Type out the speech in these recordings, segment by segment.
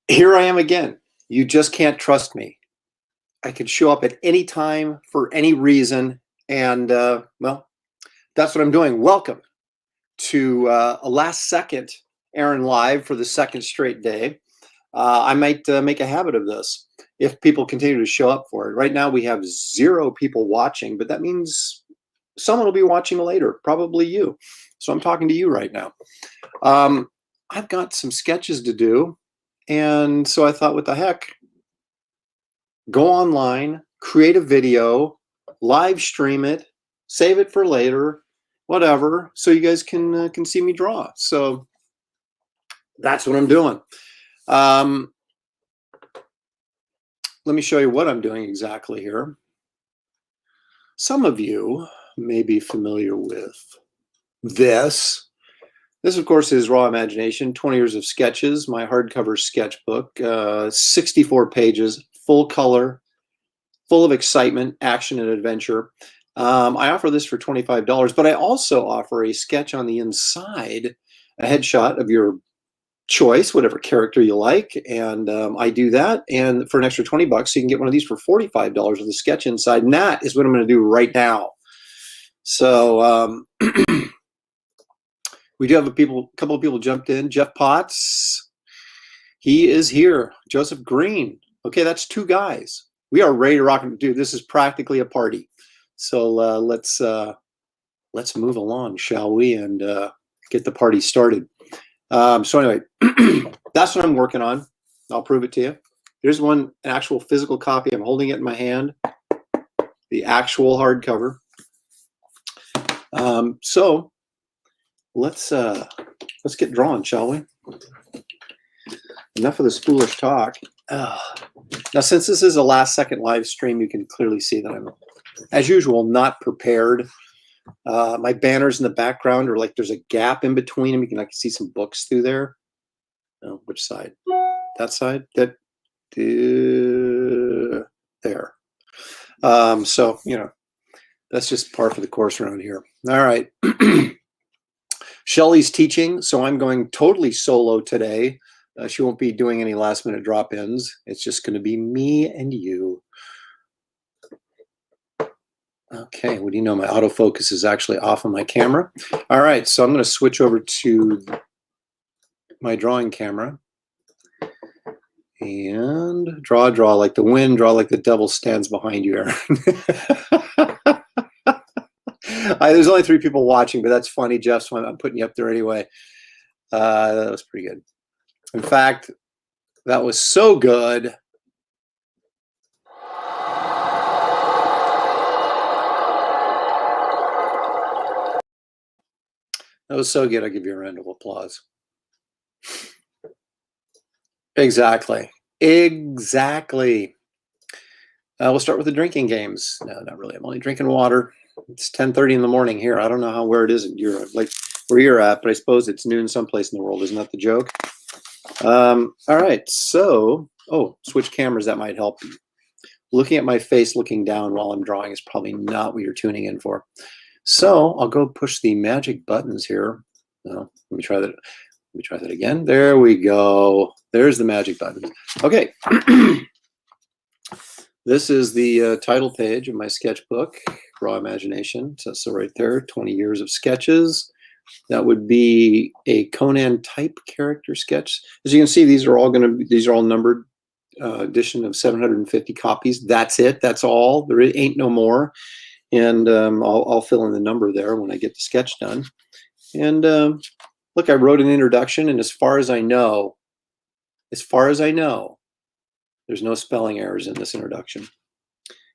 Here I am again. You just can't trust me. I could show up at any time for any reason. And well, that's what I'm doing. Welcome to a last second Aaron Live for the second straight day. I might make a habit of this if people continue to show up for it. Right now we have 0 people watching, but that means someone will be watching later, probably you. So I'm talking to you right now. I've got some sketches to do. And so I thought, what the heck? Go online, create a video, live stream it, save it for later, whatever, so you guys can see me draw. So that's what I'm doing. Let me show you what I'm doing exactly here. Some of you may be familiar with this. This, of course, is Raw Imagination, 20 Years of Sketches, my hardcover sketchbook, 64 pages, full color, full of excitement, action, and adventure. I offer this for $25, but I also offer a sketch on the inside, a headshot of your choice, whatever character you like, and I do that. And for an extra $20, you can get one of these for $45 with a sketch inside, and that is what I'm going to do right now. So we do have a couple of people jumped in. Jeff Potts, he is here. Joseph Green. Okay, that's 2 guys. We are ready to rock and do. This is practically a party. So let's move along, shall we, and get the party started. So anyway, that's what I'm working on. I'll prove it to you. Here's an actual physical copy. I'm holding it in my hand. The actual hardcover. So let's get drawing, shall we? Enough of this foolish talk. Now, since this is a last second live stream, you can clearly see that I'm, as usual, not prepared. My banners in the background are like there's a gap in between them. I can see some books through there. Oh, which side? That side? That there. So, you know, that's just par for the course around here. All right. Shelly's teaching, so I'm going totally solo today. She won't be doing any last minute drop-ins. It's just going to be me and you. Okay, what do you know? My autofocus is actually off on my camera. All right, so I'm going to switch over to my drawing camera and draw like the wind, draw like the devil stands behind you, Aaron. There's only 3 people watching, but that's funny, Jeff, so I'm putting you up there anyway. That was pretty good. In fact, that was so good. That was so good, I'll give you a round of applause. Exactly. Exactly. We'll start with the drinking games. No, not really. I'm only drinking water. It's 10:30 in the morning here. I don't know where it is in Europe, like where you're at, but I suppose it's noon someplace in the world. Isn't that the joke? All right. So, switch cameras. That might help. Looking at my face, looking down while I'm drawing is probably not what you're tuning in for. So I'll go push the magic buttons here. No, let me try that. Let me try that again. There we go. There's the magic buttons. Okay. This is the title page of my sketchbook, Raw Imagination. So right there, 20 years of sketches. That would be a Conan type character sketch. As you can see, these are all numbered. Edition of 750 copies. That's it. That's all. There ain't no more. And I'll fill in the number there when I get the sketch done. And look, I wrote an introduction, and as far as I know, there's no spelling errors in this introduction.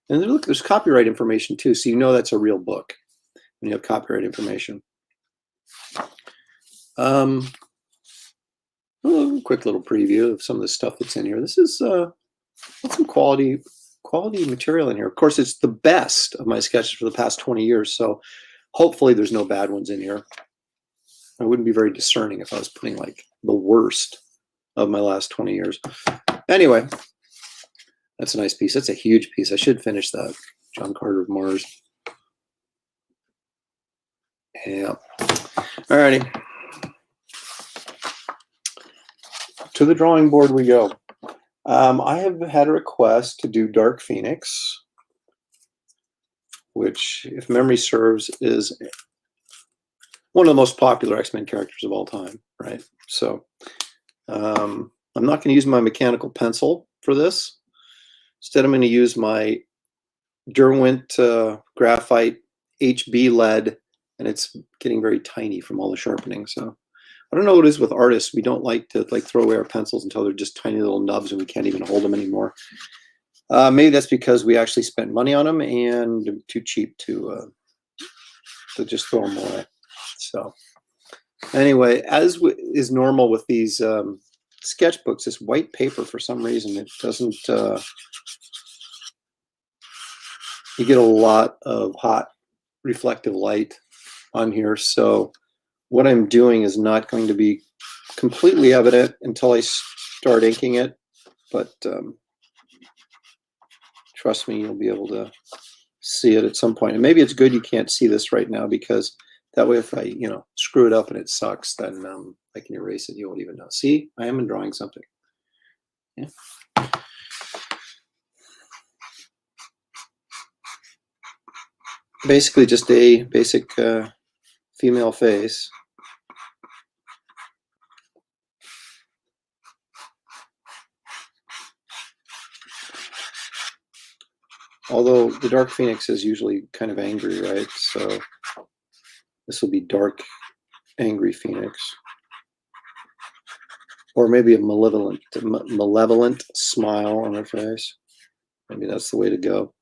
And look, there's copyright information too, so you know that's a real book when you have copyright information. A quick little preview of some of the stuff that's in here. This is some quality material in here. Of course, it's the best of my sketches for the past 20 years, so hopefully there's no bad ones in here. I wouldn't be very discerning if I was putting like the worst of my last 20 years. Anyway, that's a nice piece. That's a huge piece. I should finish that. John Carter of Mars. Yeah. All righty. to the drawing board we go. I have had a request to do Dark Phoenix, which, if memory serves, is one of the most popular X-Men characters of all time, right? So I'm not going to use my mechanical pencil for this. Instead, I'm going to use my Derwent graphite HB lead, and it's getting very tiny from all the sharpening. So I don't know what it is with artists. We don't like to throw away our pencils until they're just tiny little nubs and we can't even hold them anymore. Maybe that's because we actually spent money on them and they're too cheap to just throw them away. So anyway, as is normal with these sketchbooks, this white paper, for some reason, it doesn't, you get a lot of hot reflective light on here. So what I'm doing is not going to be completely evident until I start inking it, but trust me, you'll be able to see it at some point. And maybe it's good you can't see this right now, because that way if I, screw it up and it sucks, then I can erase it. You won't even know. See, I am drawing something. Yeah. Basically just a basic female face. Although the Dark Phoenix is usually kind of angry, right? So this will be Dark Angry Phoenix. Or maybe a malevolent smile on her face. Maybe that's the way to go.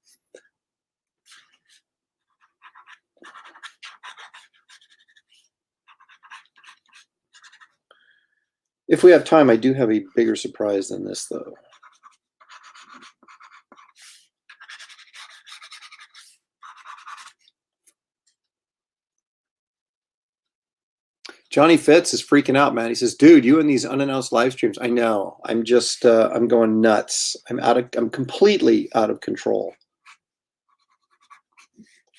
If we have time, I do have a bigger surprise than this, though. Johnny Fitz is freaking out, man. He says, dude, you and these unannounced live streams. I know. I'm just, I'm going nuts. I'm completely out of control.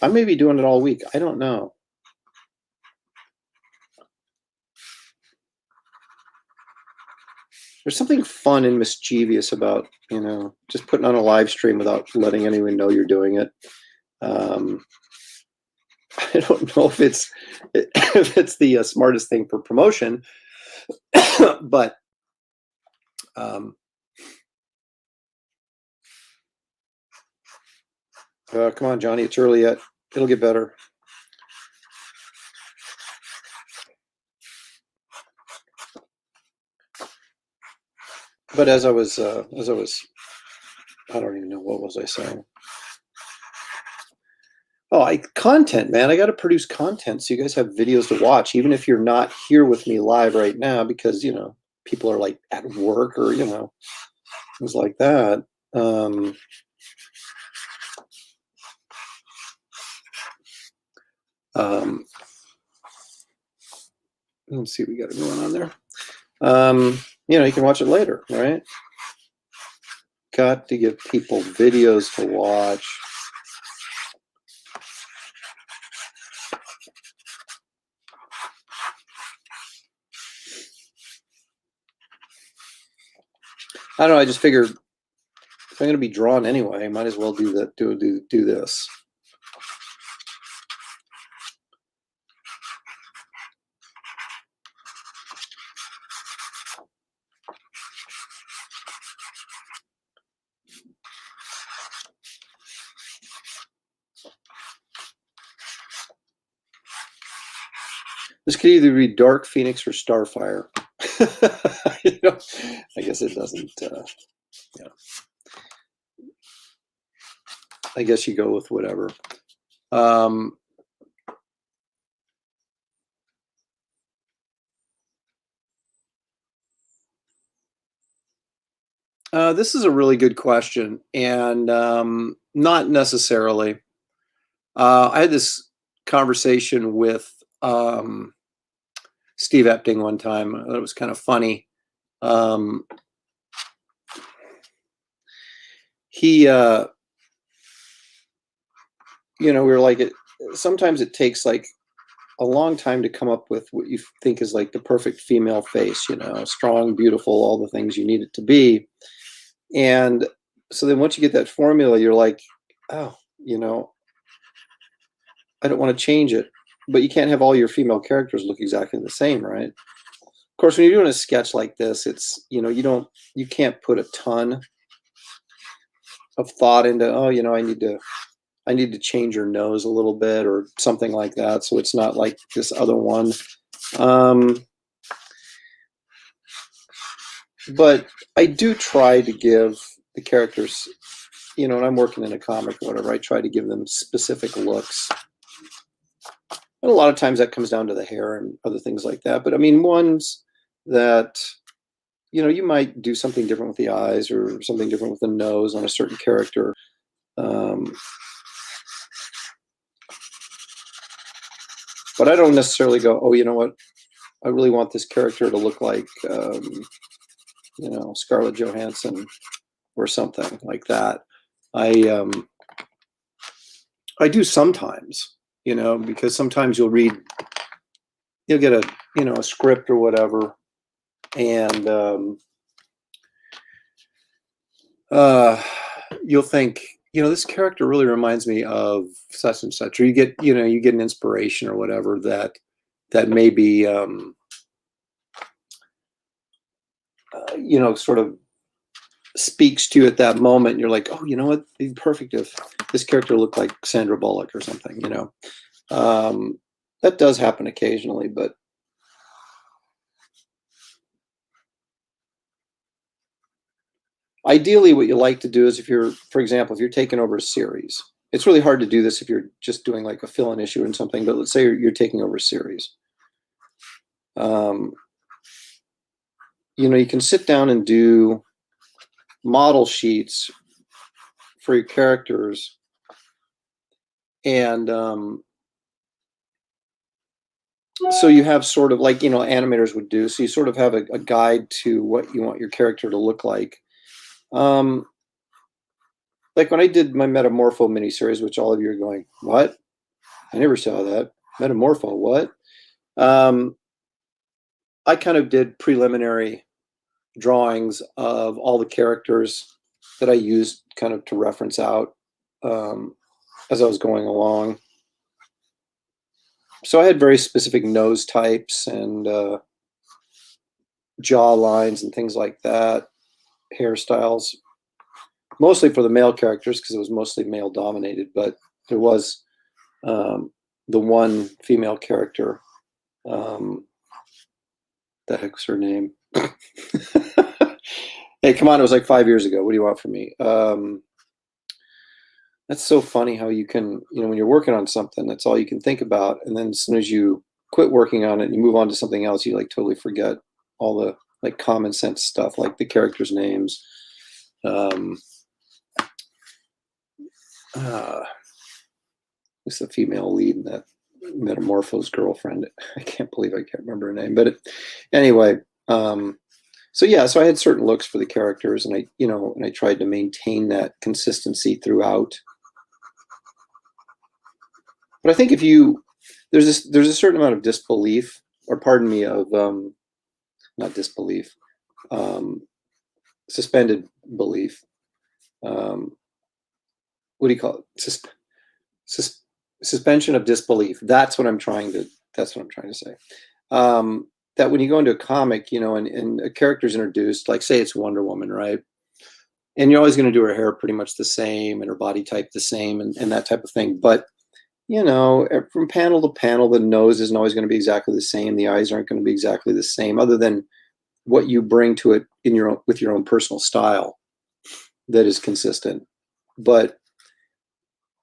I may be doing it all week. I don't know. There's something fun and mischievous about, just putting on a live stream without letting anyone know you're doing it. I don't know if it's the smartest thing for promotion, but come on, Johnny, it's early yet. It'll get better. But as I was, I don't even know, what was I saying? Oh, content, man. I got to produce content so you guys have videos to watch, even if you're not here with me live right now, because, people are like at work or, things like that. Let's see what we got going on there. You can watch it later, right? Got to give people videos to watch. I don't know. I just figured if I'm going to be drawn anyway, I might as well do that. Do this. This could either be Dark Phoenix or Starfire. I guess it doesn't. I guess you go with whatever. This is a really good question, and not necessarily. I had this conversation with Steve Epting one time. I thought it was kind of funny. He, we were like, sometimes it takes like a long time to come up with what you think is like the perfect female face, strong, beautiful, all the things you need it to be. And so then once you get that formula, you're like, oh, I don't want to change it. But you can't have all your female characters look exactly the same, right? Of course, when you're doing a sketch like this, it's, you can't put a ton of thought into, oh, I need to change your nose a little bit or something like that. So it's not like this other one. But I do try to give the characters, when I'm working in a comic or whatever, I try to give them specific looks. And a lot of times that comes down to the hair and other things like that. But I mean, ones that, you might do something different with the eyes or something different with the nose on a certain character. But I don't necessarily go, oh, you know what? I really want this character to look like, Scarlett Johansson or something like that. I do sometimes, because sometimes you'll get a script or whatever, and you'll think, this character really reminds me of such and such, or you get an inspiration or whatever that maybe sort of speaks to you at that moment. And you're like, oh, you know what? It'd be perfect if this character looked like Sandra Bullock or something. That does happen occasionally, but ideally what you like to do is for example, if you're taking over a series, it's really hard to do this if you're just doing like a fill-in issue and something, but let's say you're taking over a series. You can sit down and do model sheets for your characters, and so you have sort of like animators would do, so you sort of have a guide to what you want your character to look like. Like when I did my Metamorpho miniseries, which all of you are going, what? I never saw that. Metamorpho, what? I kind of did preliminary drawings of all the characters that I used kind of to reference out as I was going along. So I had very specific nose types and jaw lines and things like that, hairstyles, mostly for the male characters because it was mostly male dominated, but there was the one female character. The heck's her name? Hey, come on, it was like 5 years ago. What do you want from me? That's so funny how you can, when you're working on something, that's all you can think about. And then as soon as you quit working on it and you move on to something else, you like totally forget all the like common sense stuff, like the characters' names. Who's the female lead in that Metamorpho's girlfriend? I can't believe I can't remember her name. But anyway, so yeah, so I had certain looks for the characters, and I tried to maintain that consistency throughout. But I think if there's a certain amount of disbelief, or pardon me, of not disbelief, suspended belief. What do you call it? Suspension of disbelief. That's what I'm trying to say. That when you go into a comic, and a character's introduced, like say it's Wonder Woman, right? And you're always going to do her hair pretty much the same and her body type the same and that type of thing. But, from panel to panel, the nose isn't always going to be exactly the same. The eyes aren't going to be exactly the same, other than what you bring to it with your own personal style that is consistent. But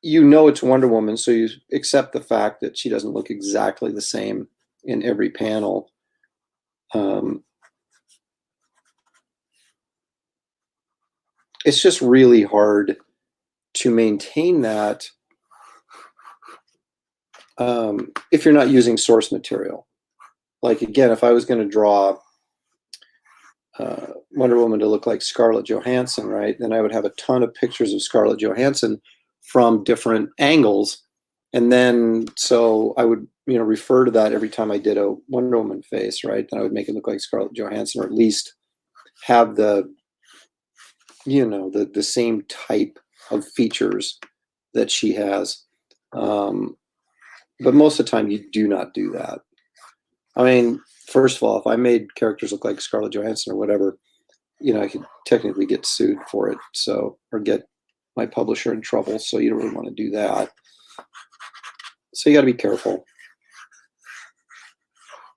it's Wonder Woman, so you accept the fact that she doesn't look exactly the same in every panel. It's just really hard to maintain that if you're not using source material. Like again, if I was going to draw Wonder Woman to look like Scarlett Johansson, right, then I would have a ton of pictures of Scarlett Johansson from different angles, and then so I would refer to that every time I did a Wonder Woman face, right? Then I would make it look like Scarlett Johansson, or at least have the the same type of features that she has. But most of the time you do not do that. I mean, first of all, if I made characters look like Scarlett Johansson or whatever, I could technically get sued for it, or get my publisher in trouble. So you don't really want to do that. So you got to be careful.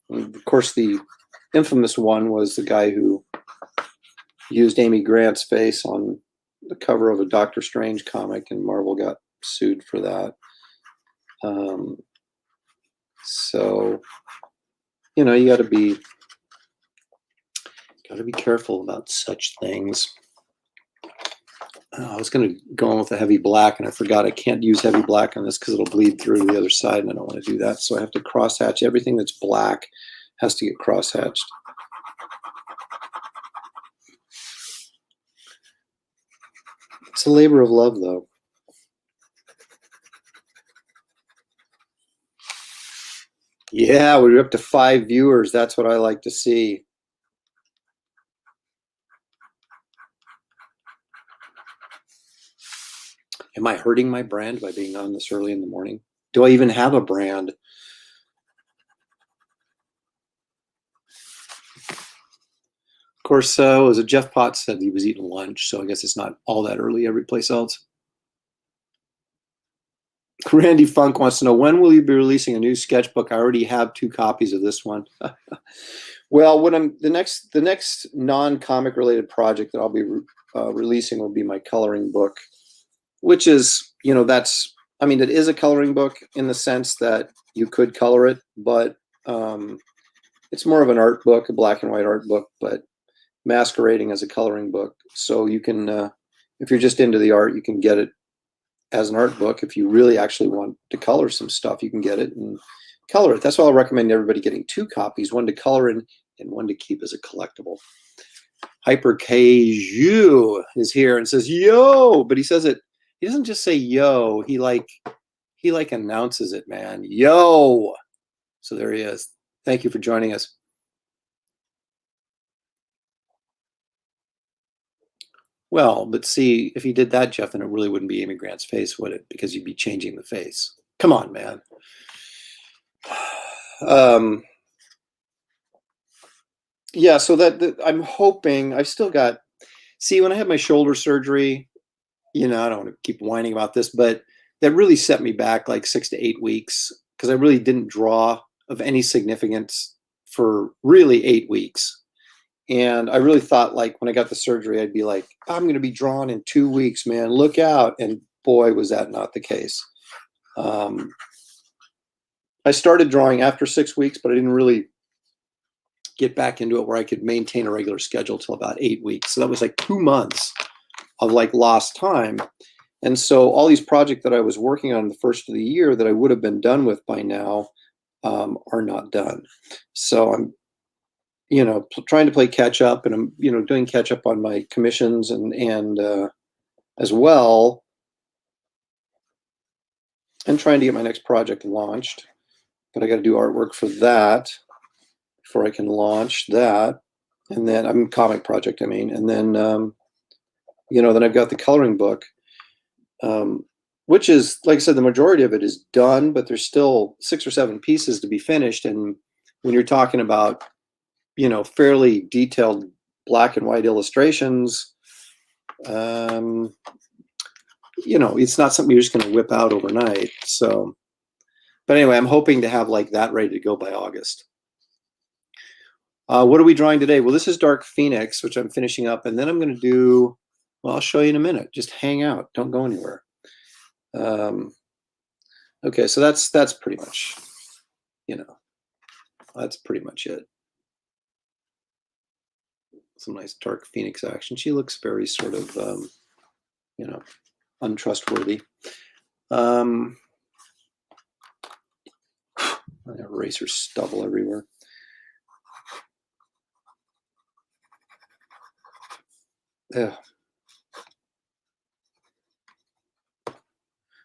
And of course, the infamous one was the guy who used Amy Grant's face on the cover of a Doctor Strange comic, and Marvel got sued for that. So, you got to be careful about such things. I was going to go on with a heavy black, and I forgot I can't use heavy black on this because it'll bleed through to the other side, and I don't want to do that. So I have to crosshatch. Everything that's black has to get crosshatched. It's a labor of love, though. Yeah, we're up to 5 viewers. That's what I like to see. Am I hurting my brand by being on this early in the morning? Do I even have a brand? Of course, was it Jeff Potts said he was eating lunch, so I guess it's not all that early every place else. Randy Funk wants to know, when will you be releasing a new sketchbook? I already have 2 copies of this one. Well, the next non-comic related project that I'll be releasing will be my coloring book, which is, it is a coloring book in the sense that you could color it, but it's more of an art book, a black and white art book, but masquerading as a coloring book. So you can, if you're just into the art, you can get it as an art book. If you really actually want to color some stuff, you can get it and color it. That's why I'll recommend everybody getting 2 copies, one to color in and one to keep as a collectible. Hyper Kju is here and says, yo, but he says it, he doesn't just say yo, he like announces it, man. Yo. So there he is. Thank you for joining us. Well, but see, if he did that, Jeff, then it really wouldn't be Amy Grant's face, would it? Because you'd be changing the face. Come on, man. Yeah, so that I'm hoping, I've still got, see, when I had my shoulder surgery, I don't want to keep whining about this, but that really set me back like 6 to 8 weeks, because I really didn't draw of any significance for really 8 weeks. And I really thought, like, when I got the surgery, I'd be like, I'm going to be drawn in 2 weeks, man, look out. And boy, was that not the case. I started drawing after 6 weeks, but I didn't really get back into it where I could maintain a regular schedule till about 8 weeks. So that was like 2 months of like lost time. And so all these projects that I was working on the first of the year that I would have been done with by now are not done. So I'm, trying to play catch up, and I'm, doing catch up on my commissions and as well, and trying to get my next project launched. But I got to do artwork for that before I can launch that. And then I'm comic project, and then, then I've got the coloring book, which is, like I said, the majority of it is done, but there's still 6 or 7 pieces to be finished. And when you're talking about, fairly detailed black and white illustrations, it's not something you're just going to whip out overnight. So, but anyway, I'm hoping to have like that ready to go by August. What are we drawing today? Well, this is Dark Phoenix, which I'm finishing up, and then I'm going to do, well, I'll show you in a minute. Just hang out. Don't go anywhere. Okay, so that's pretty much, that's pretty much it. Some nice Dark Phoenix action. She looks very sort of, untrustworthy. I eraser stubble everywhere. Yeah.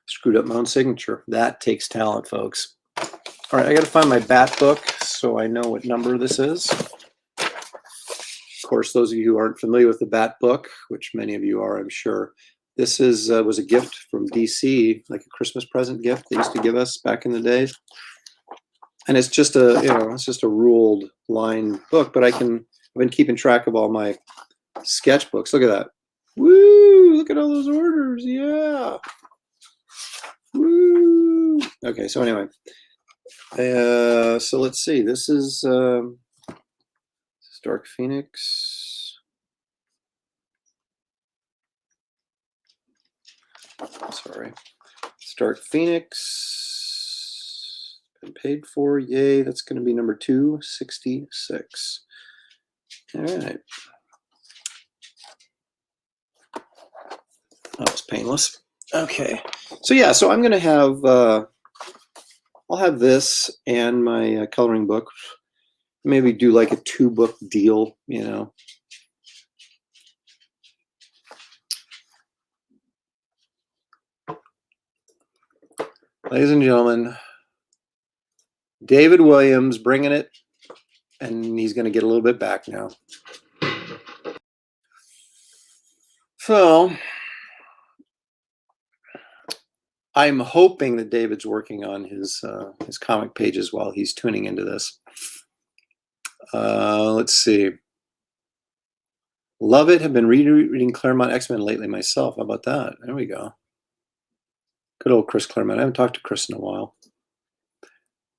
Screwed up my own signature. That takes talent, folks. All right, I got to find my bat book so I know what number this is. Of course, those of you who aren't familiar with the bat book, which many of you are, I'm sure, this is was a gift from DC, like a Christmas present gift they used to give us back in the days. And it's just a, it's just a ruled line book, but I've been keeping track of all my sketchbooks. Look at that. Woo! Look at all those orders. Yeah. Woo! Okay, so anyway, so let's see. This is Dark Phoenix. Sorry. It's Dark Phoenix. Been paid for. Yay. That's going to be number 266. All right. That was painless. Okay. So yeah, so I'm going to have, I'll have this and my coloring book. Maybe do like a 2-book deal, Ladies and gentlemen, David Williams bringing it, and he's going to get a little bit back now. So I'm hoping that David's working on his comic pages while he's tuning into this. Let's see. Love it. Have been reading Claremont X-Men lately myself. How about that? There we go. Good old Chris Claremont. I haven't talked to Chris in a while.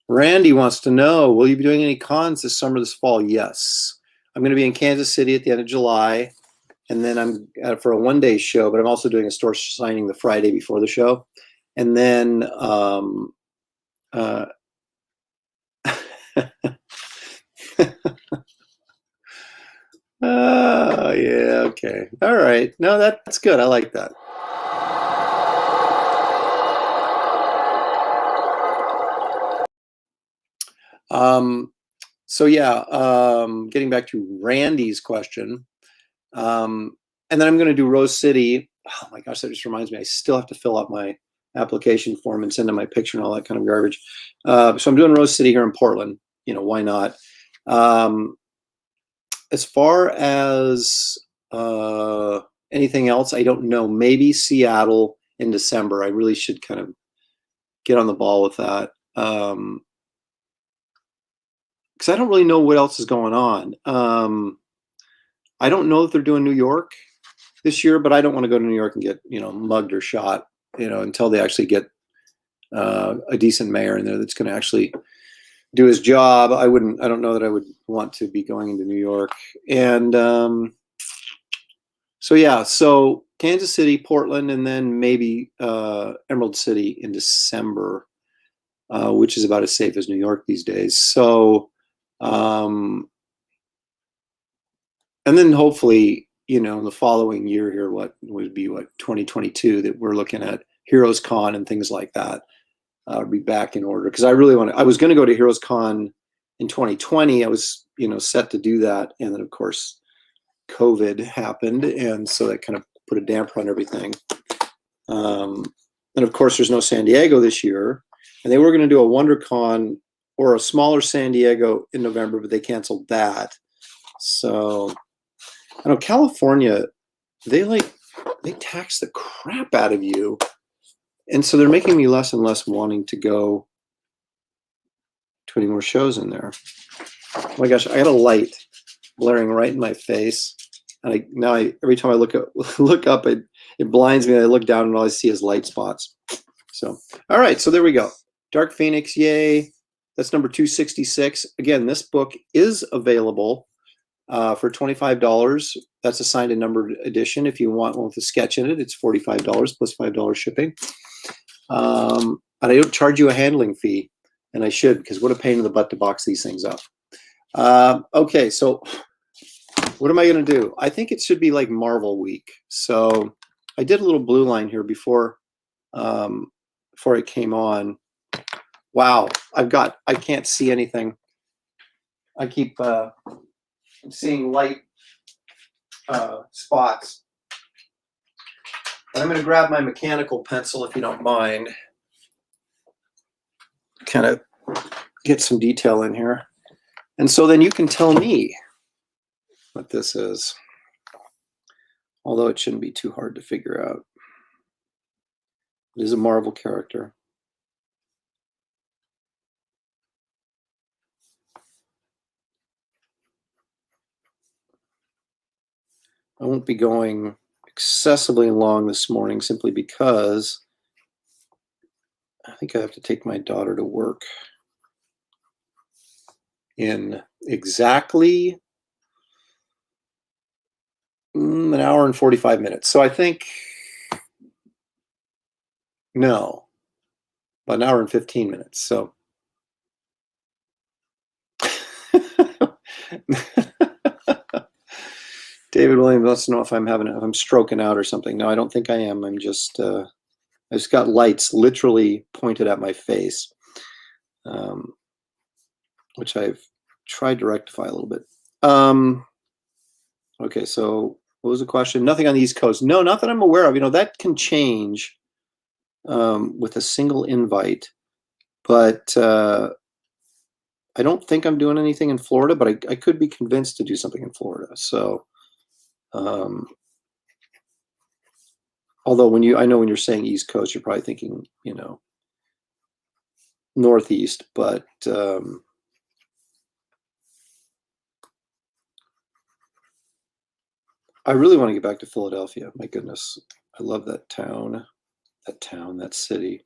Randy wants to know, will you be doing any cons this summer, this fall? Yes. I'm going to be in Kansas City at the end of July, and then I'm for a one-day show, but I'm also doing a store signing the Friday before the show. And then yeah, okay. All right. No, that's good. I like that. So yeah, getting back to Randy's question, and then I'm going to do Rose City. Oh my gosh, that just reminds me, I still have to fill out my application form and send in my picture and all that kind of garbage. So I'm doing Rose City here in Portland. Why not? As far as anything else, I don't know. Maybe Seattle in December. I really should kind of get on the ball with that. Because I don't really know what else is going on. I don't know if they're doing New York this year, but I don't want to go to New York and get mugged or shot until they actually get a decent mayor in there that's going to actually do his job. I don't know that I would want to be going into New York. And so yeah, so Kansas City, Portland, and then maybe Emerald City in December, which is about as safe as New York these days. So and then hopefully, in the following year here, what would be 2022, that we're looking at Heroes Con and things like that. Be back in order, because I really I was going to go to Heroes Con in 2020. I was, set to do that. And then of course, COVID happened. And so that kind of put a damper on everything. And of course, there's no San Diego this year. And they were going to do a WonderCon or a smaller San Diego in November, but they canceled that. So I know California, they tax the crap out of you. And so they're making me less and less wanting to go to any more shows in there. Oh my gosh, I got a light blaring right in my face. And every time I look up, it blinds me. And I look down and all I see is light spots. So, all right, so there we go. Dark Phoenix, yay. That's number 266. Again, this book is available for $25. That's a signed and numbered edition. If you want one with a sketch in it, it's $45 plus $5 shipping. And I don't charge you a handling fee, and I should, because what a pain in the butt to box these things up. Okay, so what am I going to do? I think it should be like Marvel Week. So I did a little blue line here before it came on. Wow, I can't see anything. I keep seeing light spots. I'm going to grab my mechanical pencil, if you don't mind. Kind of get some detail in here. And so then you can tell me what this is, although it shouldn't be too hard to figure out. It is a Marvel character. I won't be going excessively long this morning simply because I think I have to take my daughter to work in exactly an hour and 45 minutes. So I think, no, about an hour and 15 minutes. So David Williams wants to know if I'm stroking out or something. No, I don't think I am. I'm just, I just got lights literally pointed at my face, which I've tried to rectify a little bit. Okay, so what was the question? Nothing on the East Coast. No, not that I'm aware of. You know, that can change with a single invite, but I don't think I'm doing anything in Florida, but I could be convinced to do something in Florida. So, although I know when you're saying East Coast, you're probably thinking, you know, Northeast, but I really want to get back to Philadelphia. My goodness, I love that town, that city.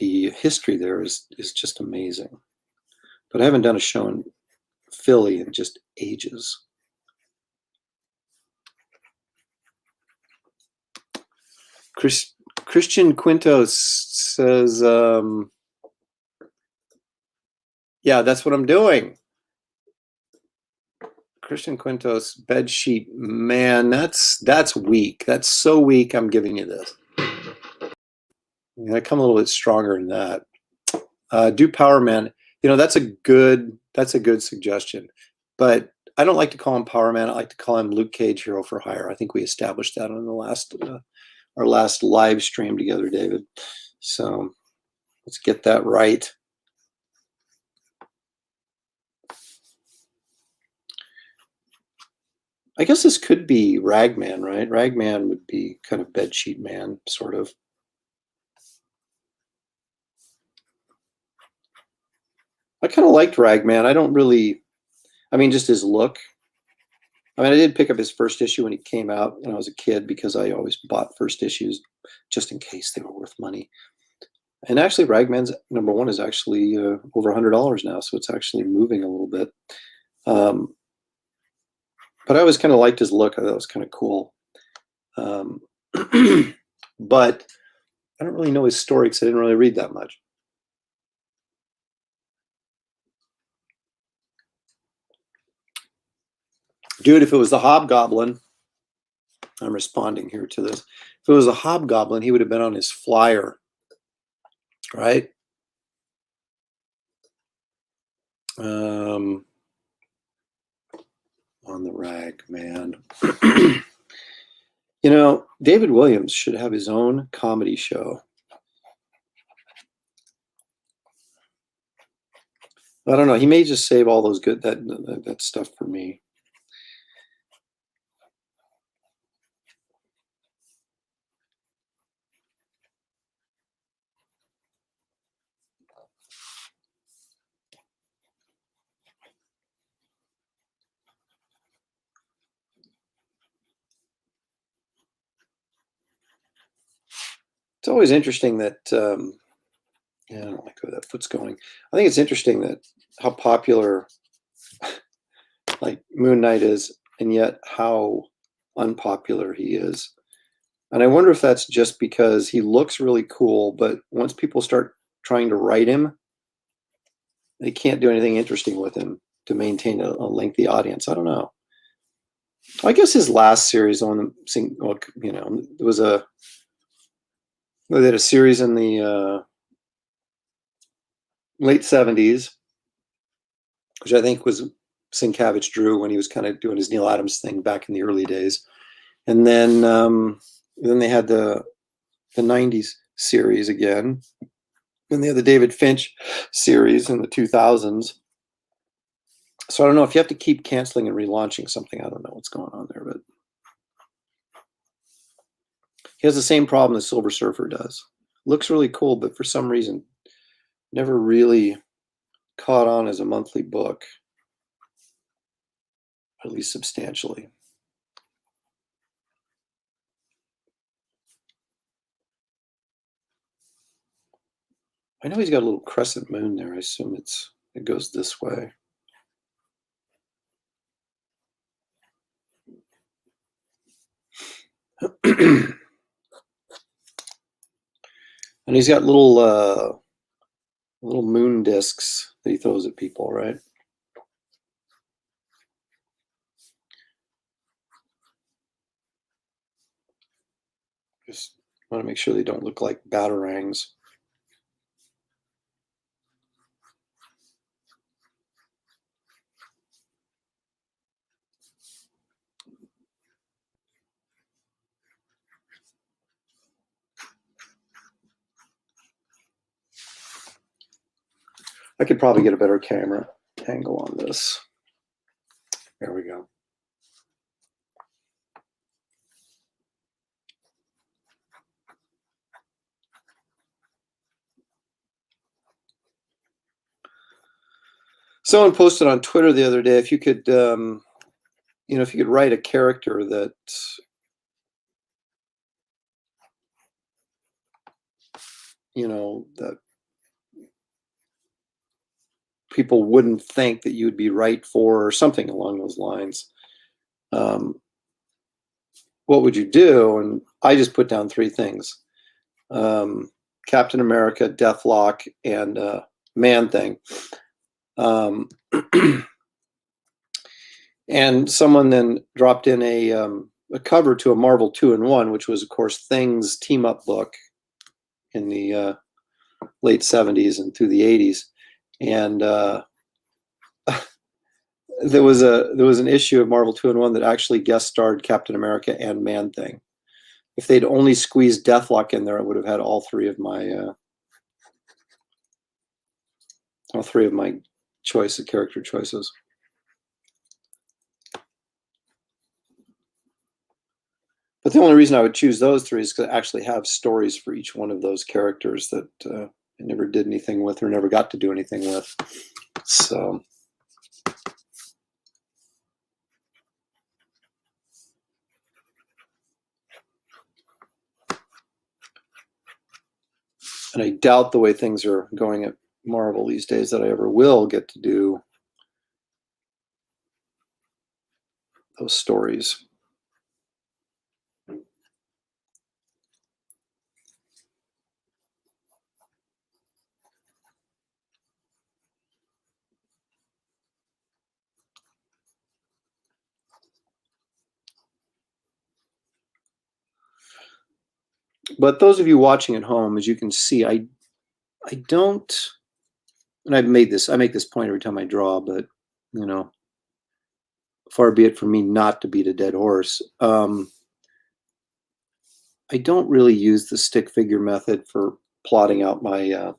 The history there is just amazing. But I haven't done a show in Philly in just ages. Christian Quintos says, yeah, that's what I'm doing. Christian Quintos, bed sheet, man, that's weak. That's so weak. I'm giving you this. I come a little bit stronger than that. Do Power Man. You know, that's a good suggestion. But I don't like to call him Power Man. I like to call him Luke Cage, Hero for Hire. I think we established that on the last our last live stream together, David. So let's get that right. I guess this could be Ragman, right? Ragman would be kind of bedsheet man, sort of. I kind of liked Ragman. I don't really, I mean, just his look. I mean, I did pick up his first issue when he came out when I was a kid because I always bought first issues just in case they were worth money. And actually, Ragman's #1 is actually over $100 now, so it's actually moving a little bit. But I always kind of liked his look. I thought it was kind of cool. But I don't really know his story because I didn't really read that much. Dude, if it was the Hobgoblin, I'm responding here to this. If it was a Hobgoblin, he would have been on his flyer, right? On the rag, man. You know, David Williams should have his own comedy show. I don't know. He may just save all those good that stuff for me. It's always interesting that yeah, I don't like where that foot's going. I think it's interesting that how popular like Moon Knight is, and yet how unpopular he is. And I wonder if that's just because he looks really cool, but once people start trying to write him, they can't do anything interesting with him to maintain a lengthy audience. I don't know. I guess his last series on the, you know, there was they had a series in the late 70s, which I think was Sienkiewicz drew when he was kind of doing his Neil Adams thing back in the early days. And then they had the the 90s series again. And they had the David Finch series in the 2000s. So I don't know if you have to keep canceling and relaunching something. I don't know what's going on there, but he has the same problem the Silver Surfer does. Looks really cool, but for some reason, never really caught on as a monthly book, at least substantially. I know he's got a little crescent moon there. I assume it goes this way. And he's got little moon discs that he throws at people, right? Just want to make sure they don't look like batarangs. I could probably get a better camera angle on this. There we go. Someone posted on Twitter the other day, if you could, if you could write a character that, that people wouldn't think that you would be right for, or something along those lines, what would you do? And I just put down 3 things: Captain America, Deathlock, and Man-Thing. And someone then dropped in a cover to a Marvel 2-in-1, which was, of course, Thing's team-up book in the late 70s and through the 80s. And there was an issue of Marvel 2-in-1 that actually guest starred Captain America and Man-Thing. If they'd only squeezed Deathlock in there, I would have had all three of my character choices. But the only reason I would choose those 3 is because I actually have stories for each one of those characters that I never did anything with or never got to do anything with. So. And I doubt the way things are going at Marvel these days that I ever will get to do those stories. But those of you watching at home, as you can see, I don't, and I make this point every time I draw, but far be it from me not to beat a dead horse. I don't really use the stick figure method for plotting out my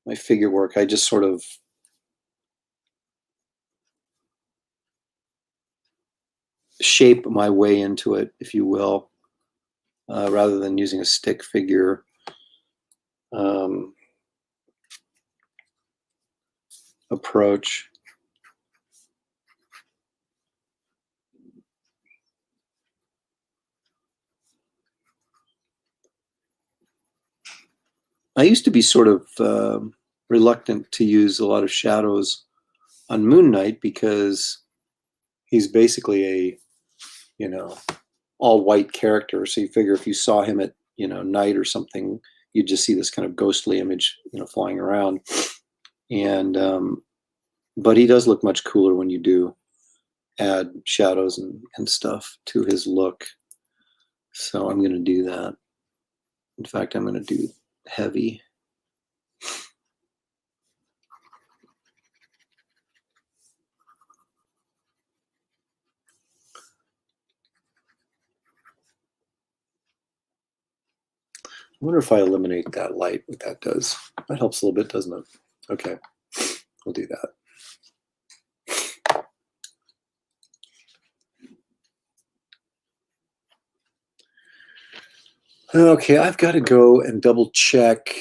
my figure work. I just sort of shape my way into it, if you will, rather than using a stick figure. Approach. I used to be sort of reluctant to use a lot of shadows on Moon Knight because he's basically a all white character. So you figure if you saw him at night or something, you'd just see this kind of ghostly image flying around. And but he does look much cooler when you do add shadows and stuff to his look. So I'm going to do that. In fact, I'm going to do heavy. wonder if I eliminate that light, what that does. That helps a little bit, doesn't it? Okay, we'll do that. Okay, I've got to go and double check.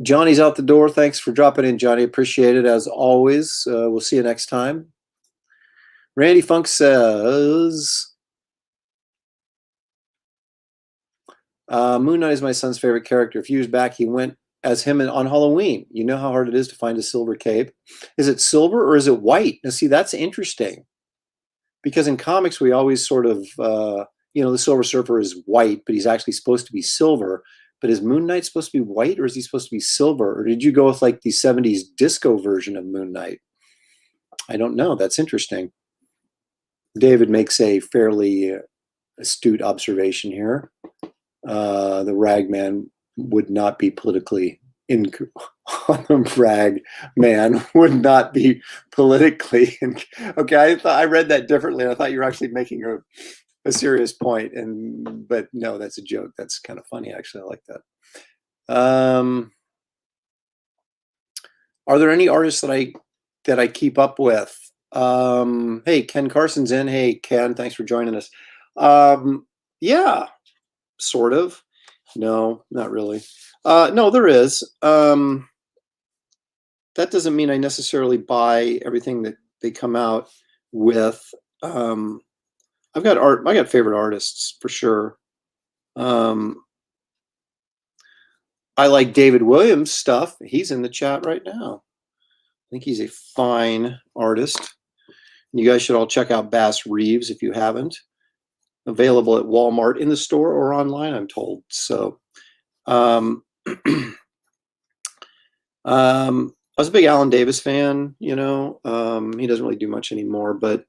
Johnny's out the door. Thanks for dropping in, Johnny. Appreciate it as always. We'll see you next time. Randy Funk says, Moon Knight is my son's favorite character. A few years back, he went as him on Halloween. You know how hard it is to find a silver cape. Is it silver or is it white? Now, see, that's interesting. Because in comics, we always sort of, the Silver Surfer is white, but he's actually supposed to be silver. But is Moon Knight supposed to be white, or is he supposed to be silver? Or did you go with like the 70s disco version of Moon Knight? I don't know. That's interesting. David makes a fairly astute observation here. The Ragman would not be politically Rag Man would not be politically okay. I read that differently. I thought you were actually making a serious point, but no, that's a joke. That's kind of funny, actually. I like that. Are there any artists that I keep up with? Hey, Ken Carson's in. Hey, Ken, thanks for joining us. Yeah, sort of. No, not really. No, there is. That doesn't mean I necessarily buy everything that they come out with. I've got favorite artists for sure. I like David Williams' stuff. He's in the chat right now. I think he's a fine artist. You guys should all check out Bass Reeves if you haven't. Available at Walmart in the store or online, I'm told. So, I was a big Alan Davis fan, he doesn't really do much anymore, but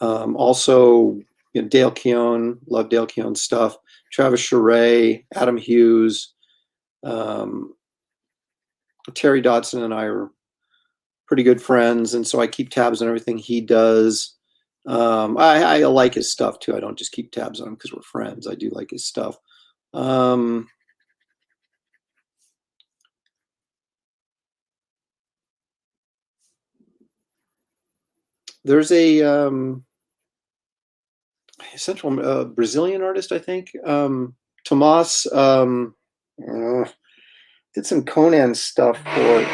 also Dale Keown, love Dale Keown's stuff, Travis Charest, Adam Hughes, Terry Dodson and I are pretty good friends, and so I keep tabs on everything he does. I like his stuff too. I don't just keep tabs on him because we're friends. I do like his stuff. There's a central Brazilian artist, I think. Tomas did some Conan stuff for.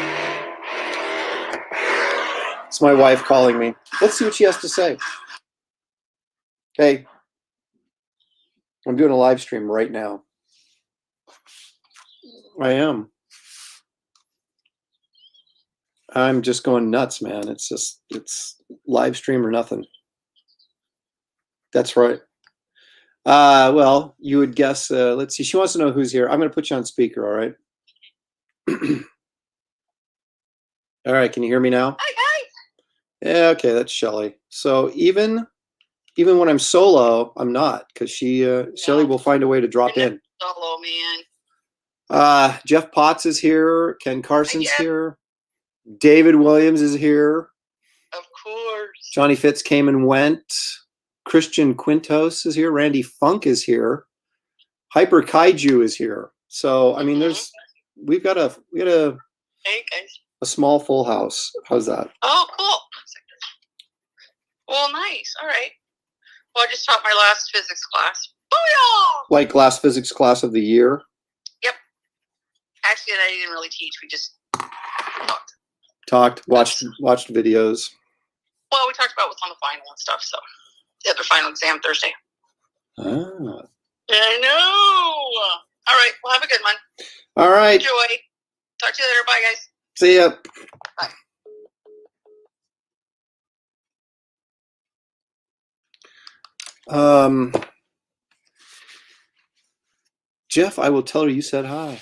It's my wife calling me. Let's see what she has to say. Hey, I'm doing a live stream right now. I am. I'm just going nuts, man. It's live stream or nothing. That's right. Well, you would guess. Let's see. She wants to know who's here. I'm going to put you on speaker. All right. All right. Can you hear me now? Hi. Yeah. Okay. That's Shelly. So even when I'm solo, I'm not, because Shelly will find a way to drop in. Solo, man. Jeff Potts is here. Ken Carson's here. David Williams is here. Of course. Johnny Fitz came and went. Christian Quintos is here. Randy Funk is here. Hyper Kaiju is here. So I mean, we got a small full house. How's that? Oh, cool. Well, nice. All right. Well, I just taught my last physics class. Booyah! Like last physics class of the year? Yep. Actually, I didn't really teach. We just talked, watched videos. Well, we talked about what's on the final and stuff. So the other final exam Thursday. Ah. I know. All right. Well, have a good one. All right. Enjoy. Talk to you later. Bye, guys. See ya. Bye. Jeff, I will tell her you said hi.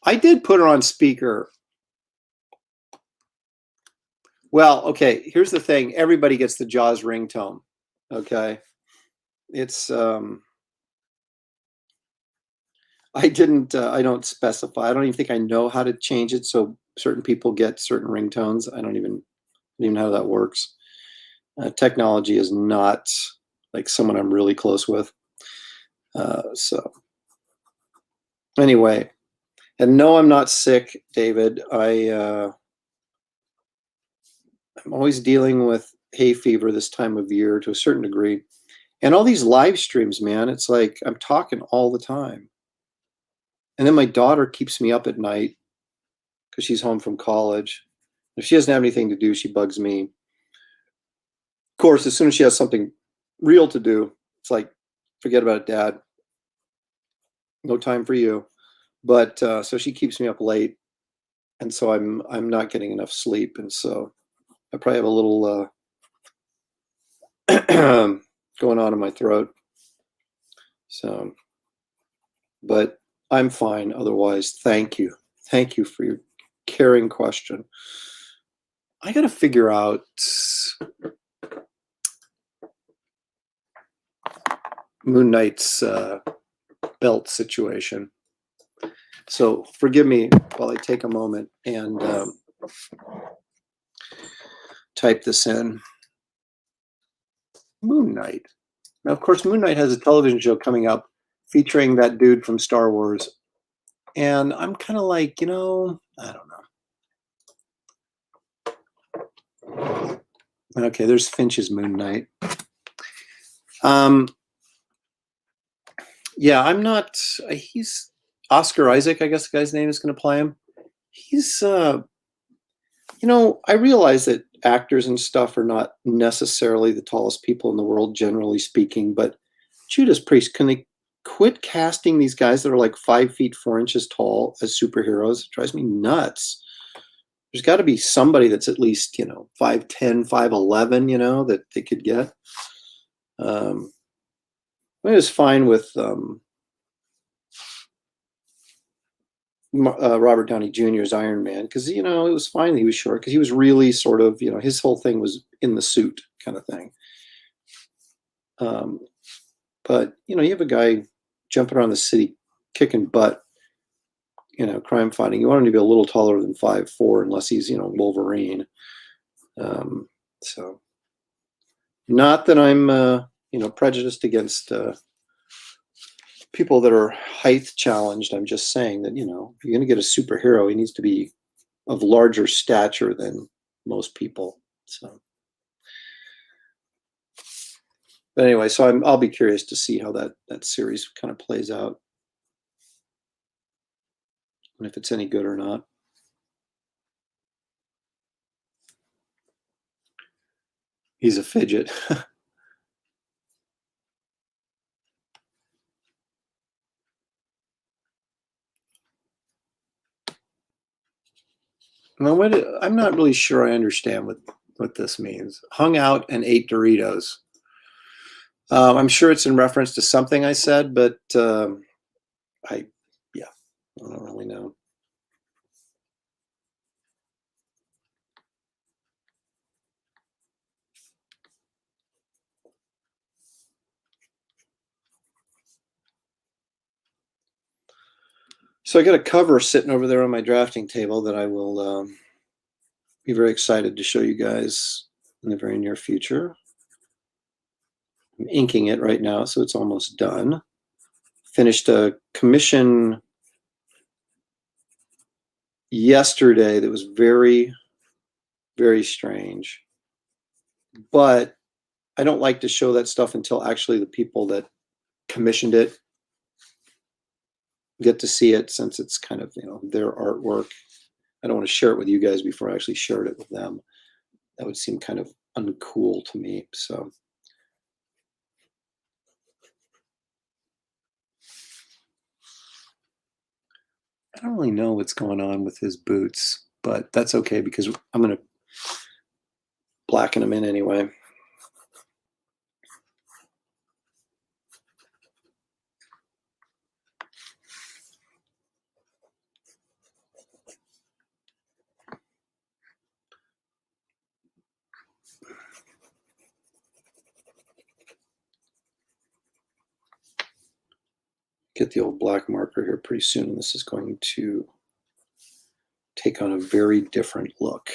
I did put her on speaker. Well, okay, here's the thing. Everybody gets the Jaws ringtone. Okay. It's I don't specify. I don't even think I know how to change it so certain people get certain ringtones. I don't even know how that works. Technology is not like someone I'm really close with. So anyway, and no, I'm not sick, David. I'm always dealing with hay fever this time of year to a certain degree. And all these live streams, man, it's like I'm talking all the time. And then my daughter keeps me up at night because she's home from college. If she doesn't have anything to do, she bugs me. Of course, as soon as she has something real to do, it's like, forget about it, Dad. No time for you. But so she keeps me up late, and so I'm not getting enough sleep, and so I probably have a little going on in my throat. So, but I'm fine otherwise. Thank you for your caring question. I got to figure out Moon Knight's belt situation. So forgive me while I take a moment and type this in. Moon Knight. Now, of course, Moon Knight has a television show coming up featuring that dude from Star Wars. And I'm kind of like, I don't know. Okay, there's Finch's Moon Knight. Yeah, I'm not, he's Oscar Isaac, I guess the guy's name is going to play him. He's, I realize that actors and stuff are not necessarily the tallest people in the world, generally speaking, but Judas Priest, can they quit casting these guys that are like 5 feet 4 inches tall as superheroes? It drives me nuts. There's got to be somebody that's at least, 5'10", 5'11", that they could get. I was fine with Robert Downey Jr.'s Iron Man because, it was fine that he was short because he was really sort of, his whole thing was in the suit kind of thing. But, you have a guy jumping around the city, kicking butt, crime fighting. You want him to be a little taller than 5'4", unless he's, Wolverine. So not that I'm, prejudiced against people that are height challenged. I'm just saying that, if you're going to get a superhero, he needs to be of larger stature than most people. So, but anyway, so I'll be curious to see how that series kind of plays out, and if it's any good or not. He's a fidget. Now, I'm not really sure I understand what this means. Hung out and ate Doritos. I'm sure it's in reference to something I said, but I don't really know. So I got a cover sitting over there on my drafting table that I will be very excited to show you guys in the very near future. I'm inking it right now, so it's almost done. Finished a commission yesterday that was very, very strange. But I don't like to show that stuff until actually the people that commissioned it get to see it, since it's kind of, their artwork. I don't want to share it with you guys before I actually shared it with them. That would seem kind of uncool to me. So I don't really know what's going on with his boots, but that's okay because I'm going to blacken them in anyway. Get the old black marker here pretty soon. This is going to take on a very different look.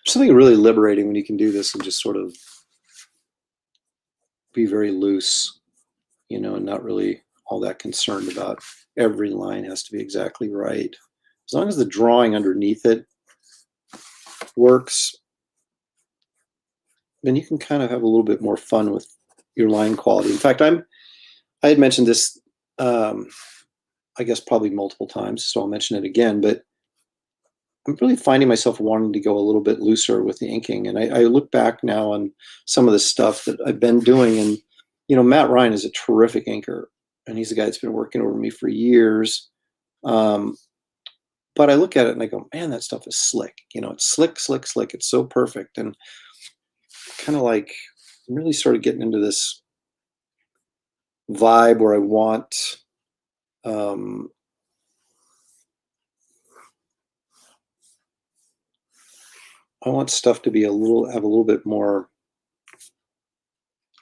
something really liberating when you can do this and just sort of be very loose, you know, and not really all that concerned about every line has to be exactly right. As long as the drawing underneath it works, then you can kind of have a little bit more fun with your line quality. In fact, I had mentioned this, I guess probably multiple times, so I'll mention it again, but I'm really finding myself wanting to go a little bit looser with the inking. And I look back now on some of the stuff that I've been doing, and, you know, Matt Ryan is a terrific inker, and he's the guy that's been working over me for years. But I look at it and I go, man, that stuff is slick. You know, it's slick, slick, slick. It's so perfect. And kind of like, I'm really sort of getting into this vibe where I want, stuff to be have a little bit more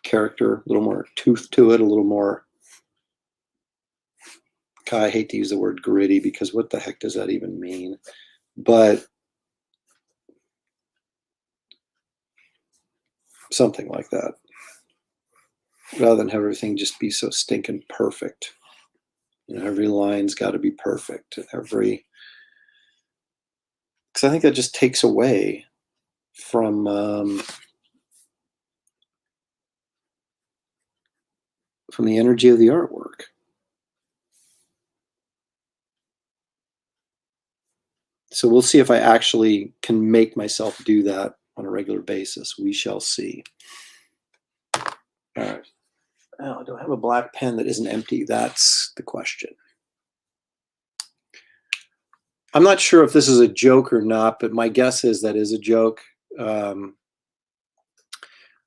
character, a little more tooth to it, a little more. God, I hate to use the word gritty because what the heck does that even mean? But something like that, rather than have everything just be so stinking perfect. You know, every line's got to be perfect. Because I think that just takes away from the energy of the artwork. So we'll see if I actually can make myself do that on a regular basis. We shall see. All right. Now, do I have a black pen that isn't empty? That's the question. I'm not sure if this is a joke or not, but my guess is that is a joke. I'll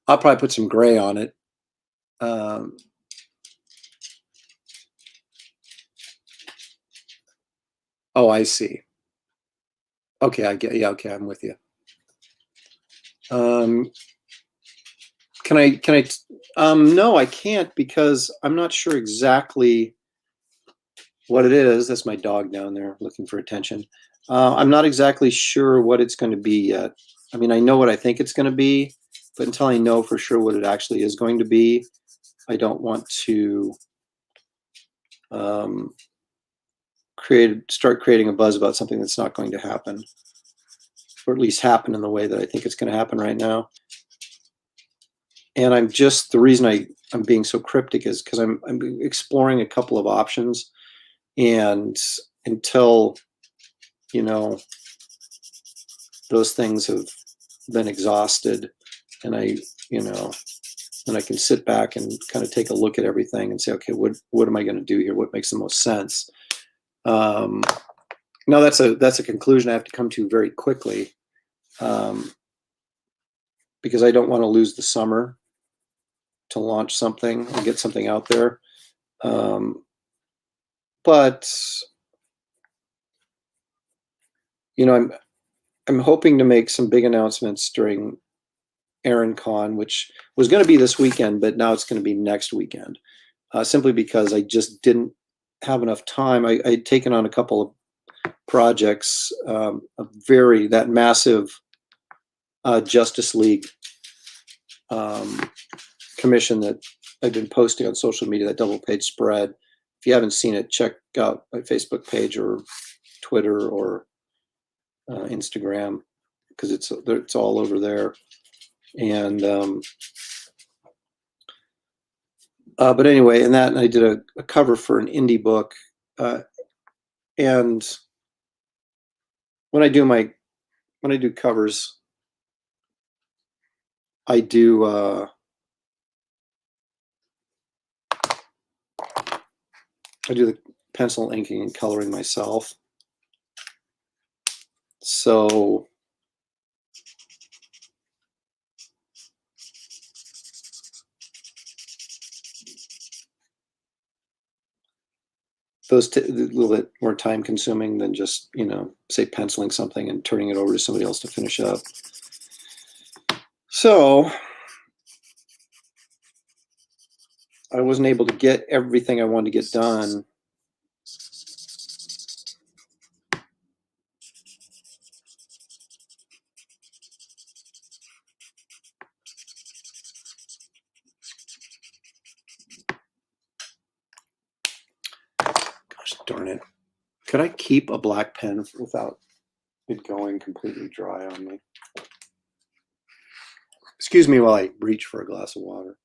probably put some gray on it. Oh, I see. Okay, I get. Yeah, okay, I'm with you. Can I? No, I can't because I'm not sure exactly what it is. That's my dog down there looking for attention. I'm not exactly sure what it's going to be yet. I mean, I know what I think it's going to be, but until I know for sure what it actually is going to be, I don't want to start creating a buzz about something that's not going to happen, or at least happen in the way that I think it's going to happen right now. And the reason I'm being so cryptic is because I'm exploring a couple of options, and until, you know, those things have been exhausted, and I can sit back and kind of take a look at everything and say, okay, what am I going to do here? What makes the most sense? Now that's a conclusion I have to come to very quickly, because I don't want to lose the summer to launch something and get something out there. But you know, I'm hoping to make some big announcements during ErinCon, which was going to be this weekend, but now it's going to be next weekend, simply because I just didn't have enough time. I'd taken on a couple of projects, that massive Justice League commission that I've been posting on social media, that double page spread. If you haven't seen it, check out my Facebook page or Twitter or Instagram, because it's all over there. And but anyway, and I did a cover for an indie book, and when I do covers, I do the pencil inking and coloring myself. So those a little bit more time consuming than just, say, penciling something and turning it over to somebody else to finish up. So I wasn't able to get everything I wanted to get done. Darn it. Could I keep a black pen without it going completely dry on me? Excuse me while I reach for a glass of water.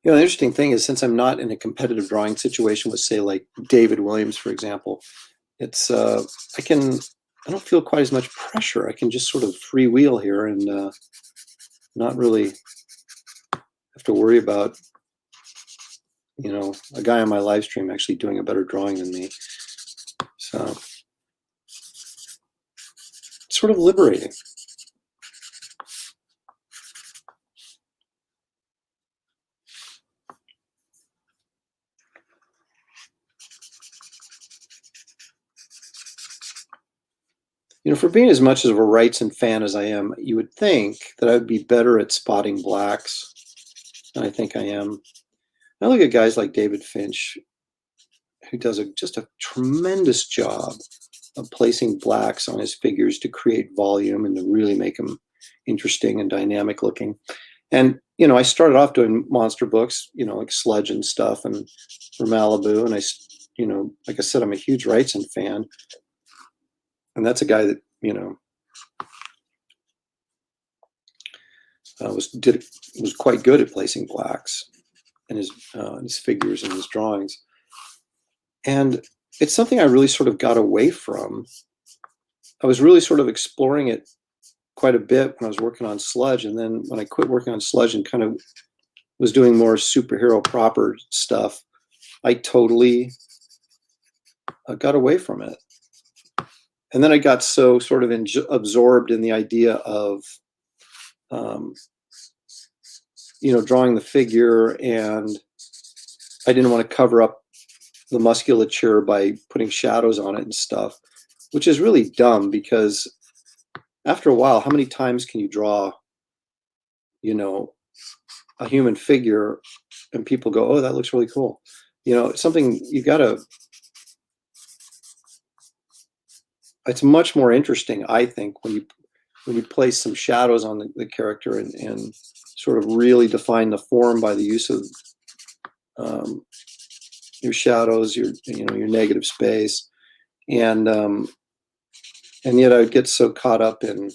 You know, the interesting thing is, since I'm not in a competitive drawing situation with, say, like David Williams, for example, it's I don't feel quite as much pressure. I can just sort of freewheel here and not really have to worry about, you know, a guy on my live stream actually doing a better drawing than me. So it's sort of liberating. You know, for being as much of a Wrightson fan as I am, you would think that I would be better at spotting blacks than I think I am. I look at guys like David Finch, who does just a tremendous job of placing blacks on his figures to create volume and to really make them interesting and dynamic looking. And, you know, I started off doing monster books, you know, like Sludge and stuff, and for Malibu. And you know, like I said, I'm a huge Wrightson fan. And that's a guy that, you know, was quite good at placing blacks in his figures and his drawings. And it's something I really sort of got away from. I was really sort of exploring it quite a bit when I was working on Sludge, and then when I quit working on Sludge and kind of was doing more superhero proper stuff, I totally got away from it. And then I got so sort of absorbed in the idea of, you know, drawing the figure, and I didn't want to cover up the musculature by putting shadows on it and stuff, which is really dumb, because after a while, how many times can you draw, you know, a human figure and people go, oh, that looks really cool. You know, it's something you gotta, it's much more interesting, I think, when you place some shadows on the character and sort of really define the form by the use of your shadows, your negative space, and yet I would get so caught up in,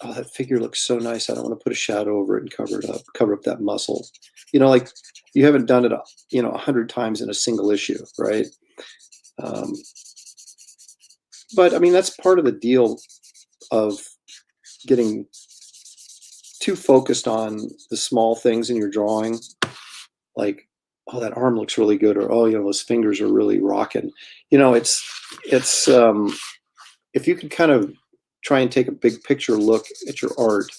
oh, that figure looks so nice, I don't want to put a shadow over it and cover up that muscle. You know, like, you haven't done it, you know, 100 times in a single issue, right? But I mean, that's part of the deal of getting too focused on the small things in your drawing, like, oh, that arm looks really good, or, oh, you know, those fingers are really rocking. You know, it's if you could kind of try and take a big picture look at your art,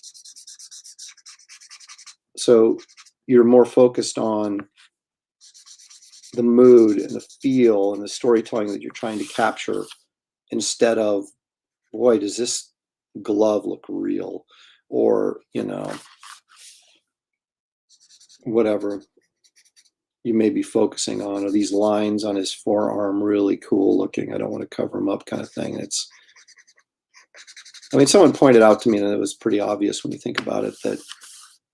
so you're more focused on the mood and the feel and the storytelling that you're trying to capture, instead of, boy, does this glove look real, or, you know, whatever you may be focusing on. Are these lines on his forearm really cool looking? I don't want to cover them up, kind of thing. I mean, someone pointed out to me, and it was pretty obvious when you think about it, that,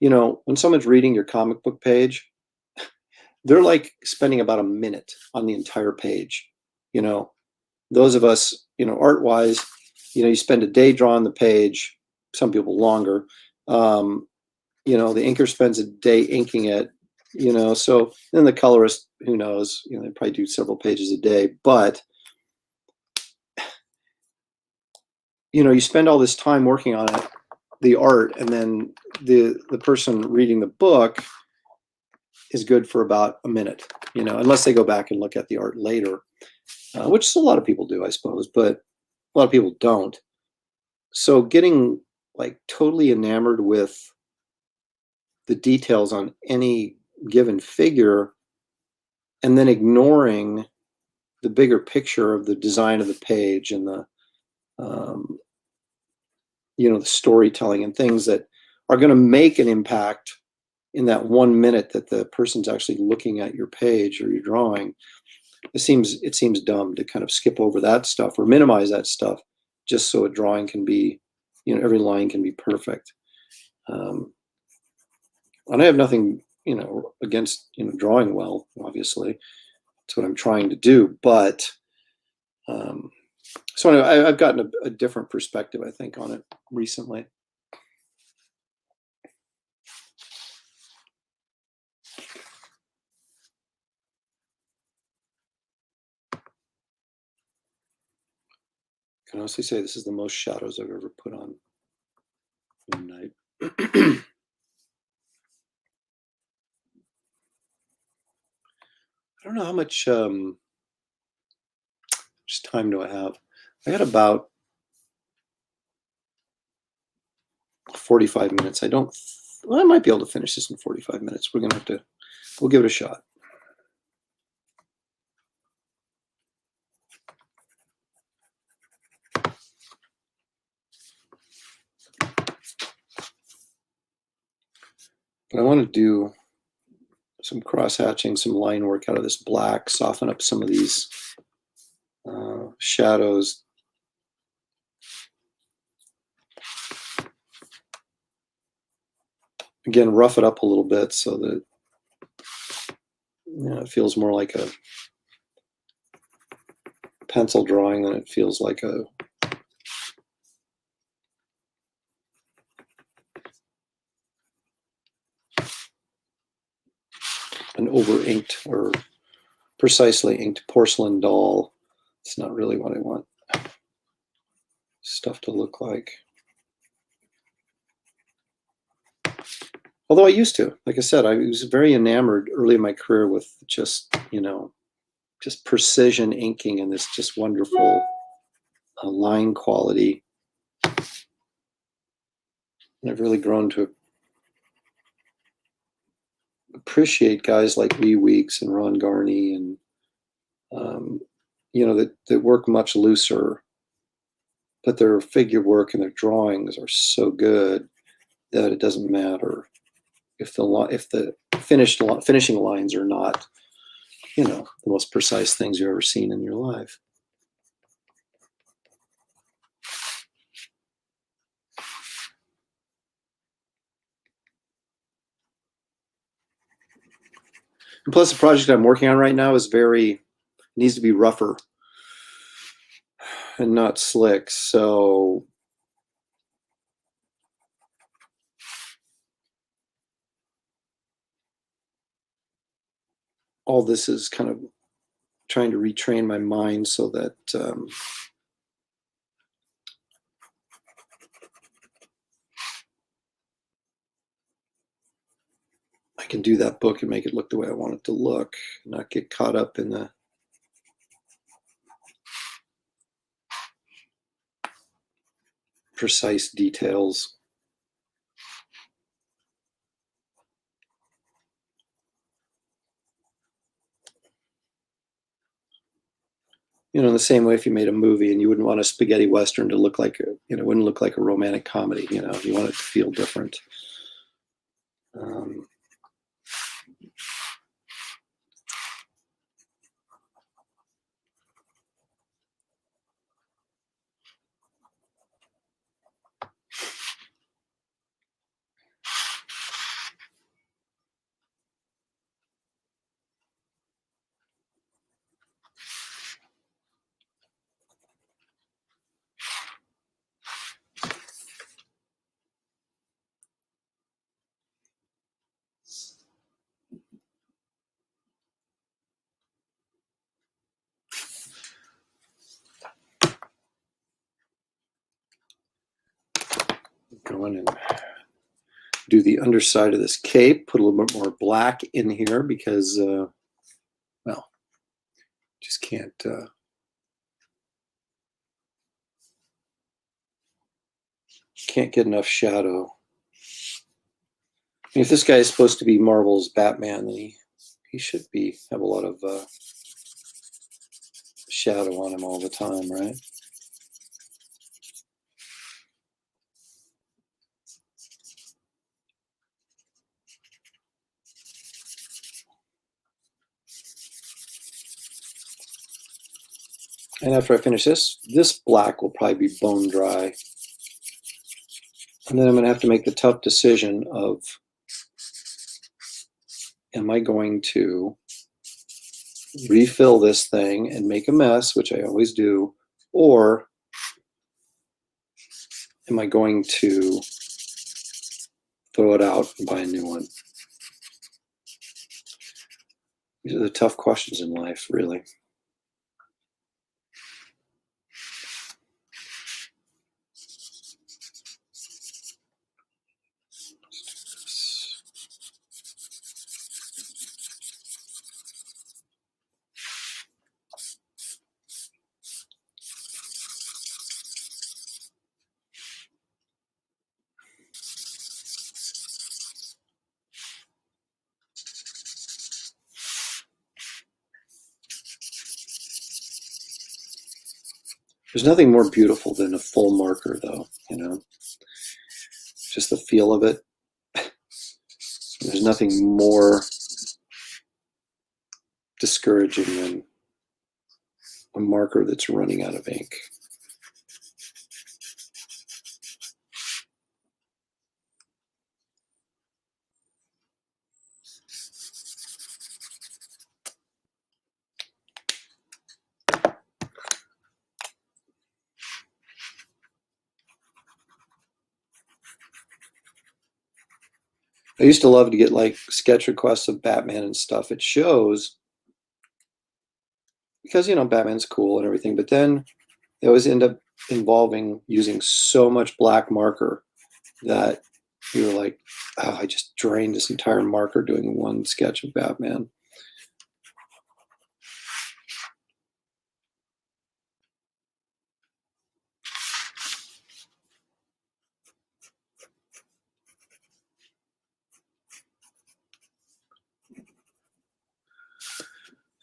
you know, when someone's reading your comic book page, they're like spending about a minute on the entire page. You know, those of us, you know, art-wise, you know, you spend a day drawing the page, some people longer. You know, the inker spends a day inking it, you know, so then the colorist, who knows, you know, they probably do several pages a day. But, you know, you spend all this time working on it, the art, and then the person reading the book is good for about a minute, you know, unless they go back and look at the art later, which a lot of people do, I suppose, but a lot of people don't. So getting like totally enamored with the details on any given figure and then ignoring the bigger picture of the design of the page and the the storytelling and things that are going to make an impact in that 1 minute that the person's actually looking at your page or your drawing. It seems dumb to kind of skip over that stuff or minimize that stuff just so a drawing can be, every line can be perfect. And I have nothing, against, drawing well, obviously. That's what I'm trying to do. But so anyway, I've gotten a different perspective, I think, on it recently. I can honestly say this is the most shadows I've ever put on one night. I don't know how much time do I have. I got about 45 minutes. I might be able to finish this in 45 minutes. We'll give it a shot. But I want to do some cross-hatching, some line work out of this black, soften up some of these shadows. Again, rough it up a little bit so that it feels more like a pencil drawing than it feels like an over-inked or precisely inked porcelain doll. It's not really what I want stuff to look like. Although I used to, like I said, I was very enamored early in my career with just precision inking and this just wonderful line quality. And I've really grown to appreciate guys like Lee Weeks and Ron Garney and that work much looser, but their figure work and their drawings are so good that it doesn't matter if the finishing lines are not the most precise things you've ever seen in your life. And plus, the project I'm working on right now needs to be rougher and not slick. So all this is kind of trying to retrain my mind so that I can do that book and make it look the way I want it to look, not get caught up in the precise details. In the same way, if you made a movie and you wouldn't want a spaghetti western to look like wouldn't look like a romantic comedy. You want it to feel different. Go in and do the underside of this cape, put a little bit more black in here because, well, just can't get enough shadow. I mean, if this guy is supposed to be Marvel's Batman, then he should have a lot of shadow on him all the time, right? And after I finish this black will probably be bone dry. And then I'm going to have to make the tough decision of, am I going to refill this thing and make a mess, which I always do, or am I going to throw it out and buy a new one? These are the tough questions in life, really. There's nothing more beautiful than a full marker, though, you know, just the feel of it. There's nothing more discouraging than a marker that's running out of ink. I used to love to get like sketch requests of Batman and stuff. It shows, because, you know, Batman's cool and everything, but then they always end up involving using so much black marker that you're like, oh, I just drained this entire marker doing one sketch of Batman.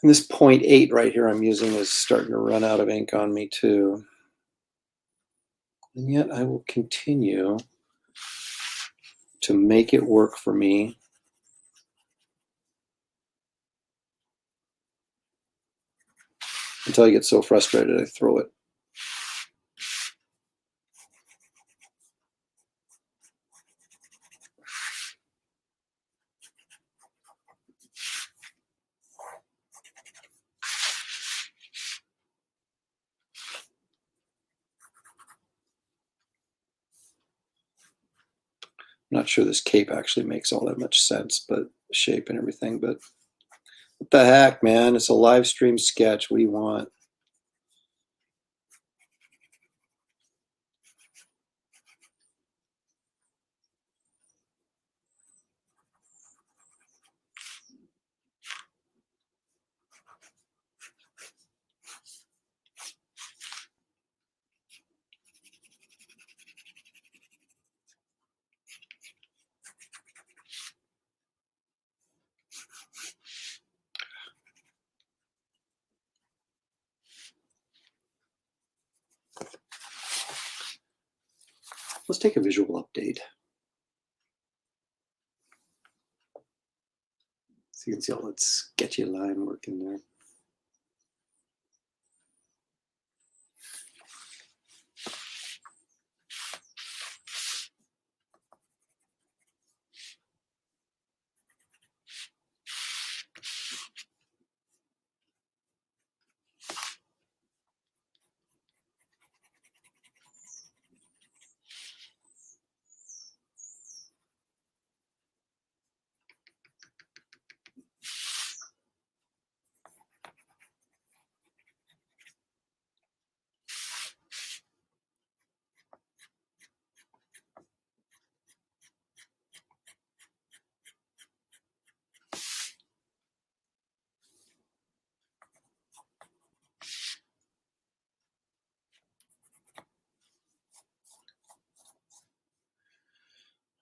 And this 0.8 right here I'm using is starting to run out of ink on me too. And yet I will continue to make it work for me. Until I get so frustrated I throw it. I'm not sure this cape actually makes all that much sense, but the shape and everything, but what the heck, man? It's a live stream sketch. What do you want? Let's take a visual update. So you can see all that sketchy line work in there.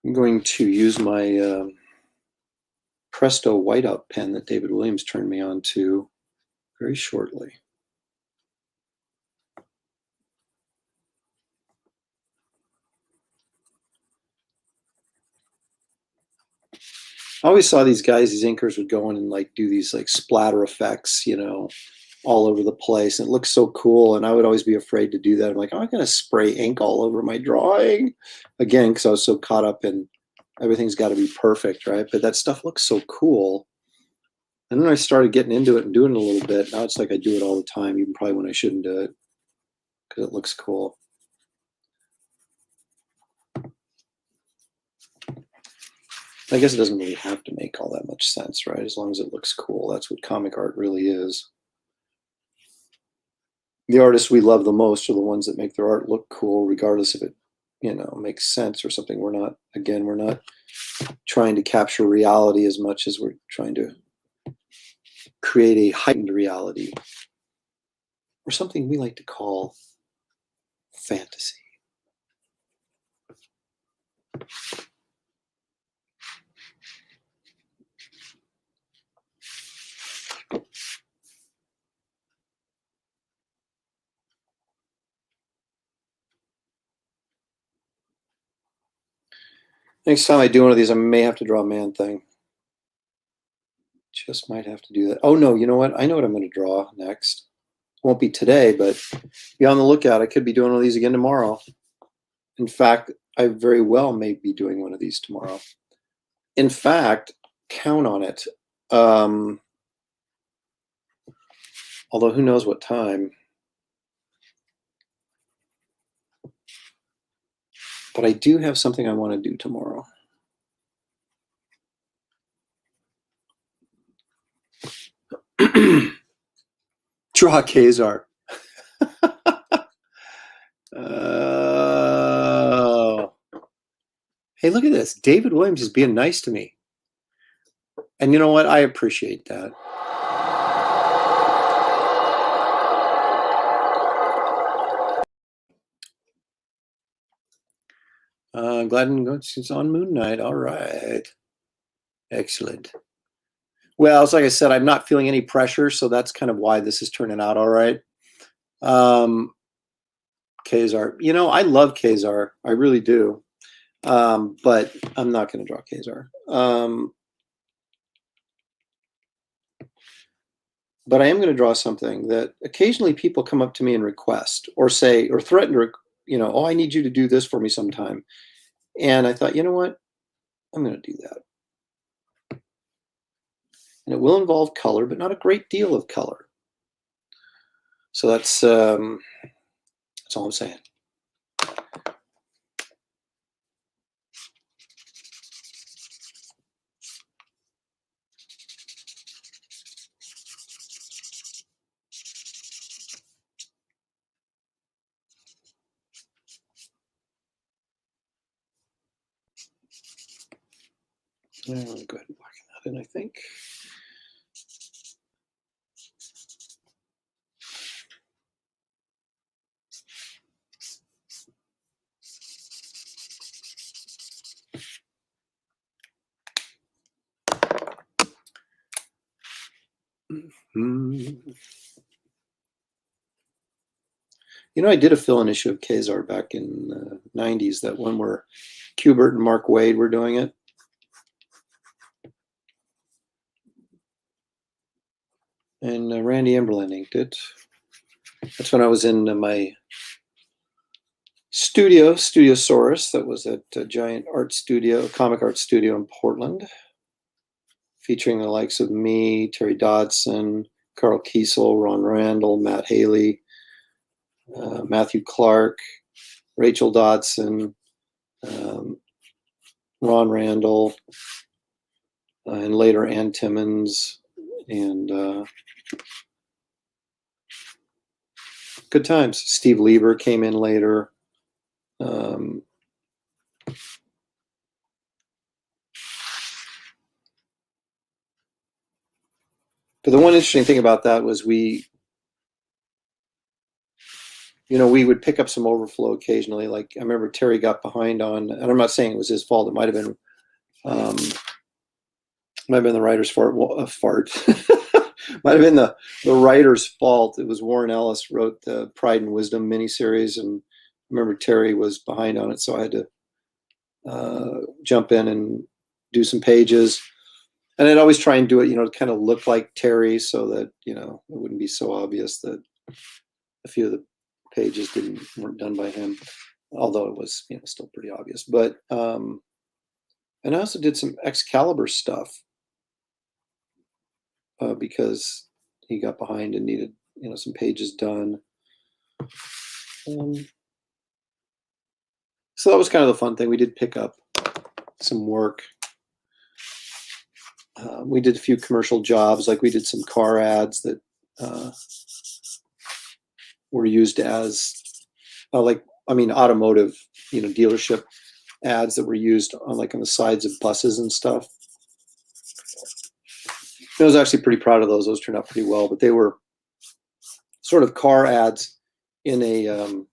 I'm going to use my Presto whiteout pen that David Williams turned me on to very shortly. I always saw these guys, these inkers would go in and like do these like splatter effects, you know, all over the place. And it looks so cool. And I would always be afraid to do that. I'm like, oh, I'm going to spray ink all over my drawing. Again, because I was so caught up in everything's got to be perfect, right? But that stuff looks so cool. And then I started getting into it and doing it a little bit. Now it's like I do it all the time, even probably when I shouldn't do it, because it looks cool. I guess it doesn't really have to make all that much sense, right? As long as it looks cool. That's what comic art really is. The artists we love the most are the ones that make their art look cool, regardless if it, you know, makes sense or something. We're not trying to capture reality as much as we're trying to create a heightened reality, or something we like to call fantasy. Next time I do one of these, I may have to draw a man thing. Just might have to do that. Oh no, you know what? I know what I'm going to draw next. Won't be today, but be on the lookout. I could be doing one of these again tomorrow. In fact, I very well may be doing one of these tomorrow. In fact, count on it. Although who knows what time. But I do have something I want to do tomorrow. Draw Kazar. Hey, look at this. David Williams is being nice to me. And you know what? I appreciate that. Glad it's on Moon Knight. All right. Excellent. Well, it's like I said, I'm not feeling any pressure, so that's kind of why this is turning out all right. Kazar. You know, I love Kazar. I really do. But I'm not going to draw Kazar. But I am going to draw something that occasionally people come up to me and request or say or threaten to, you know, oh, I need you to do this for me sometime. And I thought, you know what? I'm going to do that. And it will involve color, but not a great deal of color. So that's all I'm saying. I'm going to go ahead and blacken that in, I think. You know, I did a fill-in issue of Kazar back in the 90s, that one where Kubert and Mark Waid were doing it. And Randy Emberlin inked it. That's when I was in my Studiosaurus, that was at a giant art studio, comic art studio in Portland, featuring the likes of me, Terry Dodson, Carl Kiesel, Ron Randall, Matt Haley, Matthew Clark, Rachel Dodson, Ron Randall, and later Ann Timmons, and good times. Steve Lieber came in later. But the one interesting thing about that was we would pick up some overflow occasionally. Like I remember Terry got behind on, and I'm not saying it was his fault. It might have been Might have been the writer's fault. Might have been the writer's fault. It was Warren Ellis wrote the Pride and Wisdom miniseries, and I remember Terry was behind on it, so I had to jump in and do some pages. And I'd always try and do it, to kind of look like Terry, so that it wouldn't be so obvious that a few of the pages weren't done by him, although it was still pretty obvious. But and I also did some Excalibur stuff because he got behind and needed some pages done. So that was kind of the fun thing. We did pick up some work. We did a few commercial jobs, like we did some car ads that were used as automotive dealership ads that were used on the sides of buses and stuff. I was actually pretty proud of those. Those turned out pretty well, but they were sort of car ads in a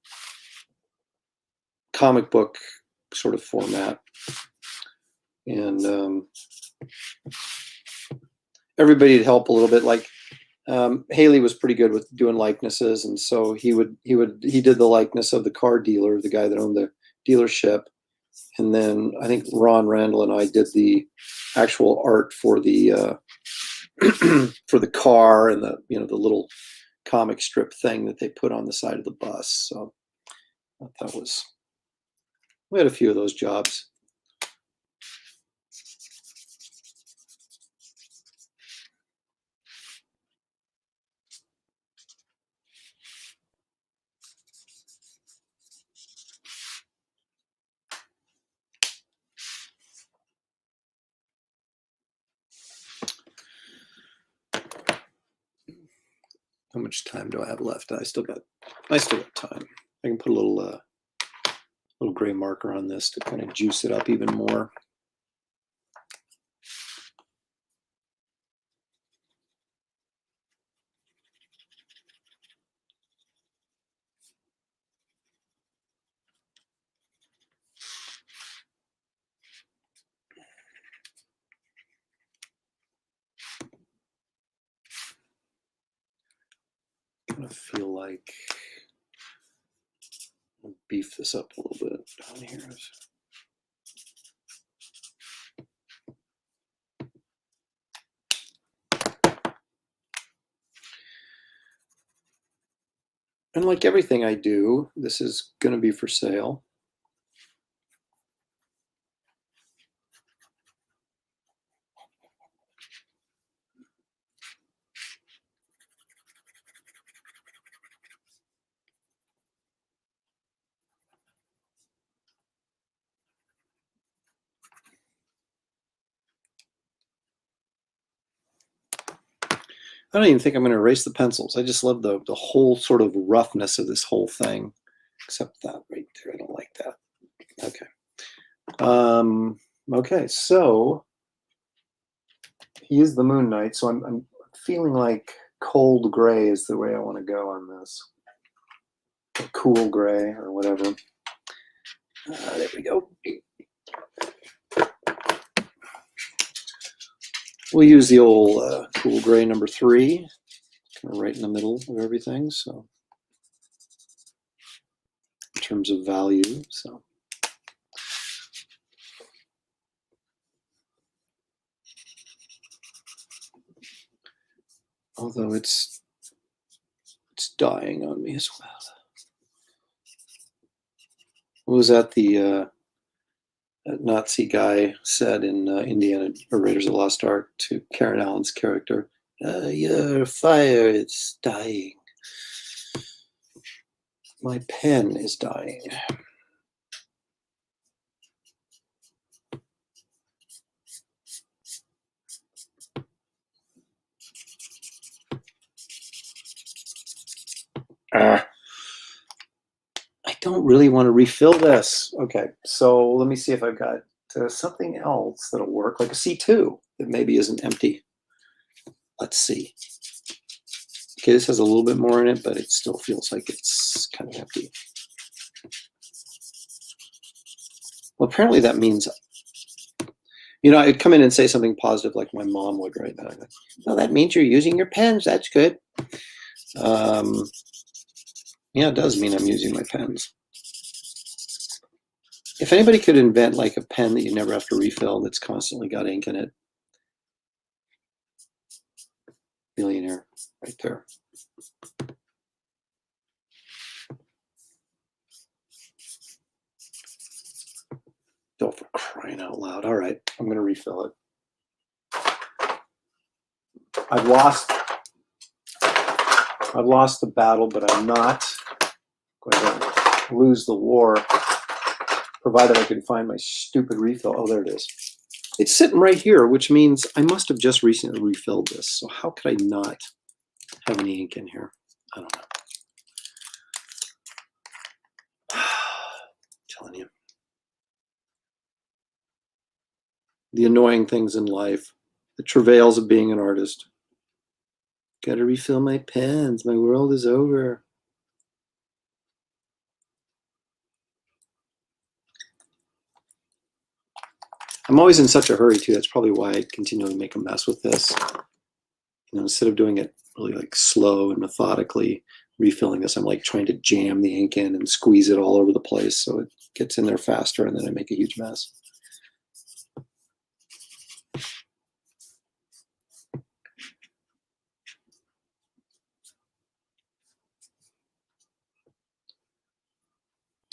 comic book sort of format. And everybody would help a little bit. Like Haley was pretty good with doing likenesses, and so he did the likeness of the car dealer, the guy that owned the dealership. And then I think Ron Randall and I did the actual art for the for the car and the the little comic strip thing that they put on the side of the bus. So we had a few of those jobs. How much time do I have left? I still got time. I can put a little gray marker on this to kind of juice it up even more. I'm gonna feel like I'll beef this up a little bit down here. And like everything I do, this is going to be for sale. I don't even think I'm going to erase the pencils. I just love the whole sort of roughness of this whole thing, except that right there. I don't like that. Okay. Okay, so he is the Moon Knight, so I'm feeling like cold gray is the way I want to go on this. Or cool gray or whatever. There we go. We'll use the old cool gray number 3, kind of right in the middle of everything. So, in terms of value, so. Although it's dying on me as well. What was that that Nazi guy said in Indiana or Raiders of the Lost Ark to Karen Allen's character? Your fire, it's dying. My pen is dying. I don't really want to refill this. Okay, so let me see if I've got something else that'll work, like a C2 that maybe isn't empty. Let's see. Okay, this has a little bit more in it, but it still feels like it's kind of empty. Well, apparently that means You know, I'd come in and say something positive like my mom would right now. Well, that means you're using your pens. That's good. Yeah, it does mean I'm using my pens. If anybody could invent like a pen that you never have to refill that's constantly got ink in it, millionaire right there. Oh, for crying out loud. All right, I'm going to refill it. I've lost the battle, but I'm not going to lose the war, provided I can find my stupid refill. Oh, there it is. It's sitting right here, which means I must have just recently refilled this. So how could I not have any ink in here? I don't know. I'm telling you. The annoying things in life, the travails of being an artist. Gotta refill my pens. My world is over. I'm always in such a hurry too. That's probably why I continually make a mess with this. You know, instead of doing it really like slow and methodically refilling this, I'm like trying to jam the ink in and squeeze it all over the place so it gets in there faster, and then I make a huge mess.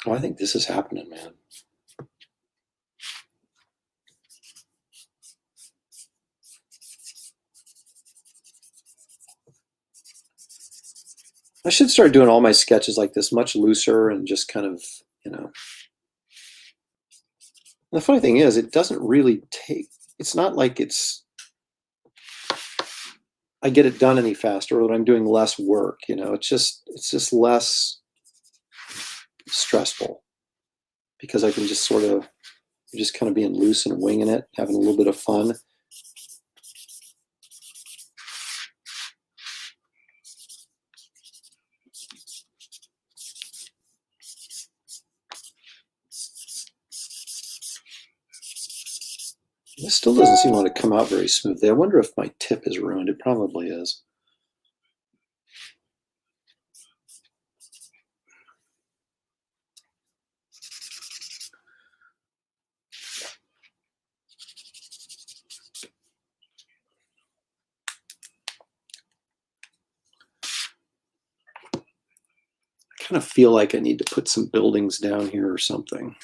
Oh, I think this is happening, man. I should start doing all my sketches like this, much looser and just kind of, you know. And the funny thing is, it doesn't really take, it's not like I get it done any faster or that I'm doing less work, you know. It's just less stressful because I can just sort of, just kind of being loose and winging it, having a little bit of fun. This still doesn't seem to want to come out very smoothly. I wonder if my tip is ruined. It probably is. I kind of feel like I need to put some buildings down here or something.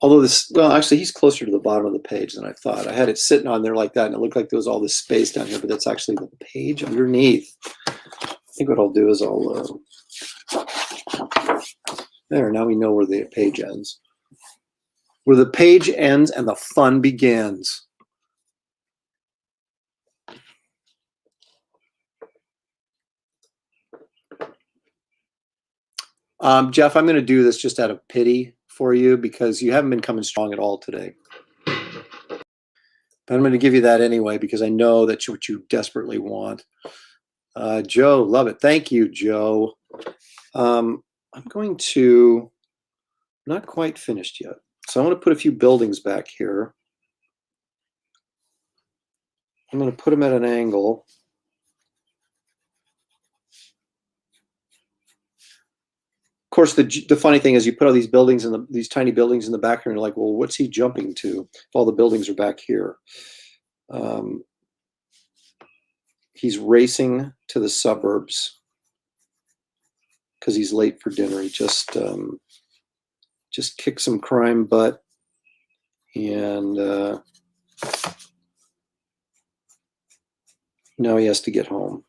Although this, well, actually, he's closer to the bottom of the page than I thought. I had it sitting on there like that, and it looked like there was all this space down here, but that's actually the page underneath. I think what I'll do is I'll, there, now we know where the page ends. Where the page ends and the fun begins. Jeff, I'm going to do this just out of pity for you because you haven't been coming strong at all today. But I'm going to give you that anyway because I know that's what you desperately want. Joe, love it. Thank you, Joe. I'm going to, not quite finished yet. So I want to put a few buildings back here. I'm going to put them at an angle. Of course, the funny thing is you put all these buildings in these tiny buildings in the back here, and you're like, well, what's he jumping to if all the buildings are back here? He's racing to the suburbs because he's late for dinner. He just kicked some crime butt, and now he has to get home.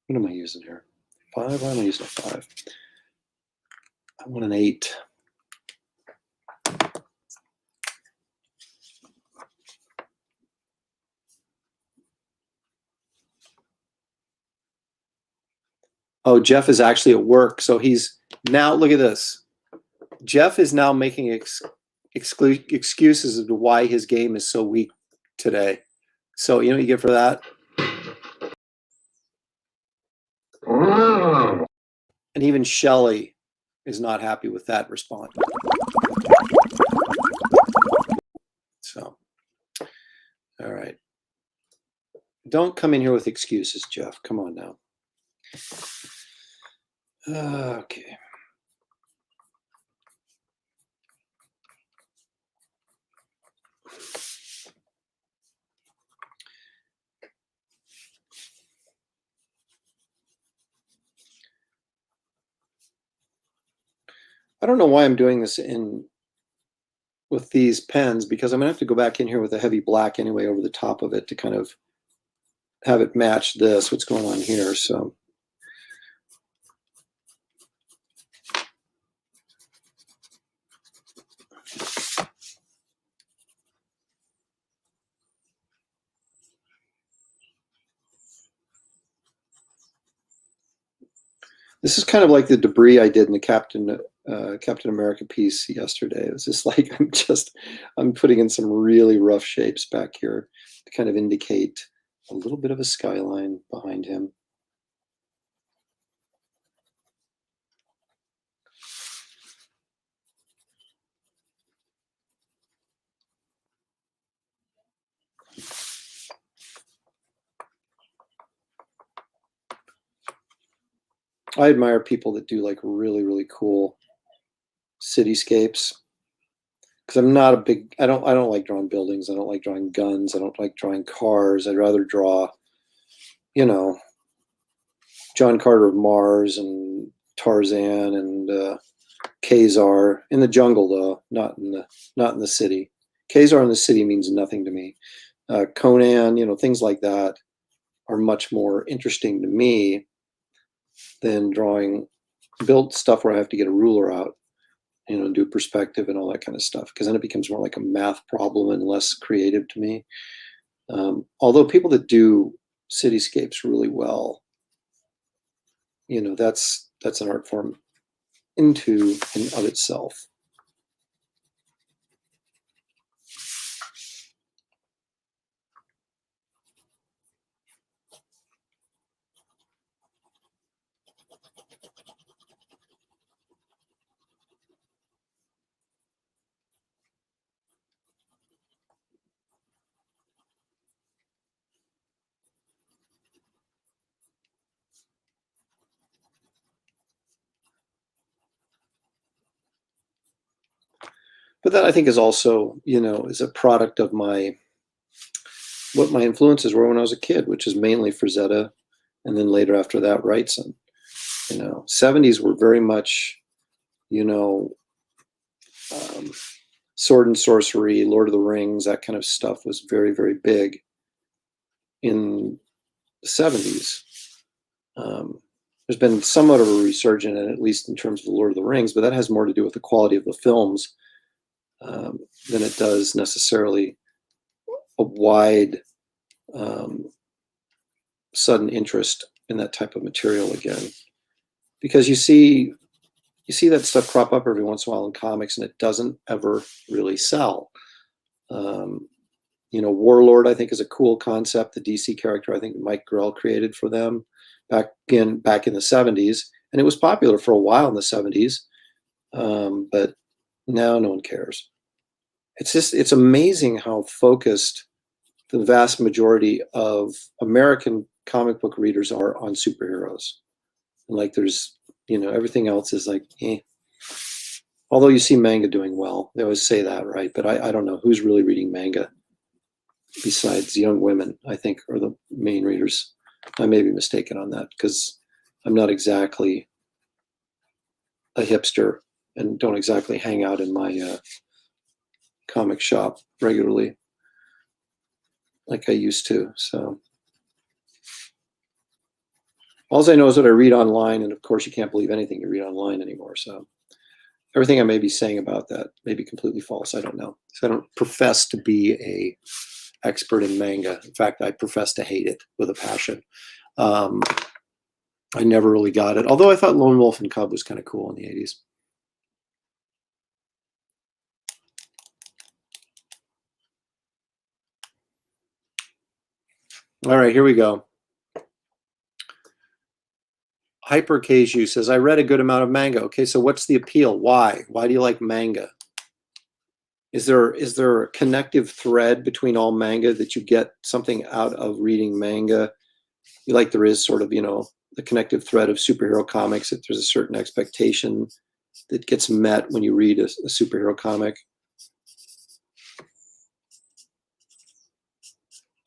What am I using here? 5? Why am I using a 5? I want an 8. Oh, Jeff is actually at work. So he's now, look at this. Jeff is now making excuses as to why his game is so weak today. So, you know what you get for that? And even Shelley is not happy with that response. All right. Don't come in here with excuses, Jeff. Come on now. Okay. I don't know why I'm doing this with these pens, because I'm gonna have to go back in here with a heavy black anyway over the top of it to kind of have it match this, what's going on here. So this is kind of like the debris I did in the Captain America piece yesterday. It was just like I'm putting in some really rough shapes back here to kind of indicate a little bit of a skyline behind him. I admire people that do like really, really cool cityscapes, because I'm not a big, I don't like drawing buildings. I don't like drawing guns. I don't like drawing cars. I'd rather draw, you know, John Carter of Mars and Tarzan and Khazar in the jungle, though, not in the city. Khazar in the city means nothing to me. Conan, things like that are much more interesting to me than drawing built stuff where I have to get a ruler out, do perspective and all that kind of stuff, because then it becomes more like a math problem and less creative to me. Although people that do cityscapes really well, that's an art form into and of itself. But that, I think, is also, is a product of what my influences were when I was a kid, which is mainly Frazetta, and then later after that, Wrightson. 70s were very much, sword and sorcery, Lord of the Rings, that kind of stuff was very, very big in the 70s. There's been somewhat of a resurgence, at least in terms of the Lord of the Rings, but that has more to do with the quality of the films than it does necessarily a wide sudden interest in that type of material again. Because you see that stuff crop up every once in a while in comics, and it doesn't ever really sell. Warlord, I think, is a cool concept. The DC character, I think Mike Grell created for them back in the 70s, and it was popular for a while in the 70s, but now no one cares. It's amazing how focused the vast majority of American comic book readers are on superheroes. And like there's, everything else is like, eh. Although you see manga doing well. They always say that, right? But I don't know who's really reading manga besides young women, I think, are the main readers. I may be mistaken on that, because I'm not exactly a hipster and don't exactly hang out in my comic shop regularly like I used to. So all I know is what I read online, and of course you can't believe anything you read online anymore. So everything I may be saying about that may be completely false. I don't know. So I don't profess to be a expert in manga. In fact, I profess to hate it with a passion. I never really got it, although I thought Lone Wolf and Cub was kind of cool in the 80s. All right, here we go. Hyper Keiju says, I read a good amount of manga. Okay, so what's the appeal? Why? Why do you like manga? Is there a connective thread between all manga that you get something out of reading manga? Like there is sort of, the connective thread of superhero comics, that there's a certain expectation that gets met when you read a superhero comic.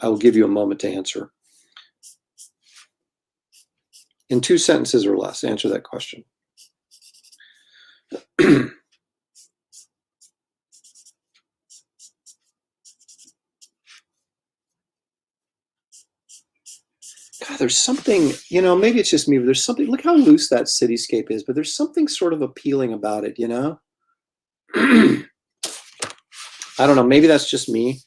I will give you a moment to answer. In 2 sentences or less, answer that question. God, there's something, maybe it's just me, but there's something, look how loose that cityscape is, but there's something sort of appealing about it, I don't know, maybe that's just me.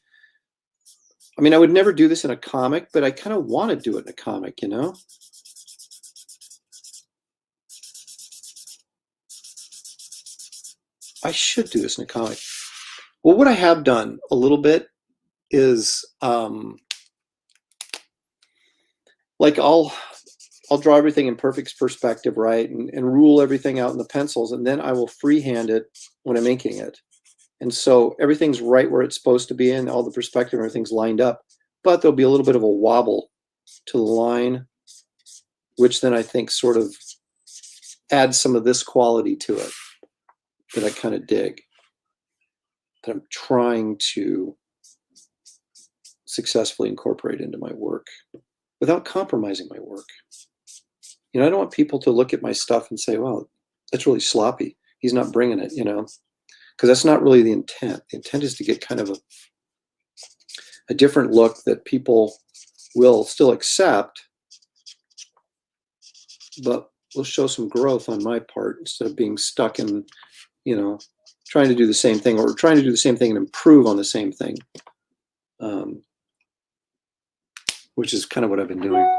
I mean, I would never do this in a comic, but I kind of want to do it in a comic, I should do this in a comic. Well, what I have done a little bit is, like I'll draw everything in perfect perspective, right? And rule everything out in the pencils, and then I will freehand it when I'm inking it. And so everything's right where it's supposed to be, and all the perspective and everything's lined up. But there'll be a little bit of a wobble to the line, which then I think sort of adds some of this quality to it that I kind of dig, that I'm trying to successfully incorporate into my work without compromising my work. I don't want people to look at my stuff and say, well, that's really sloppy. He's not bringing it, because that's not really the intent. The intent is to get kind of a different look that people will still accept, but will show some growth on my part instead of being stuck in, trying to do the same thing, or trying to do the same thing and improve on the same thing, which is kind of what I've been doing.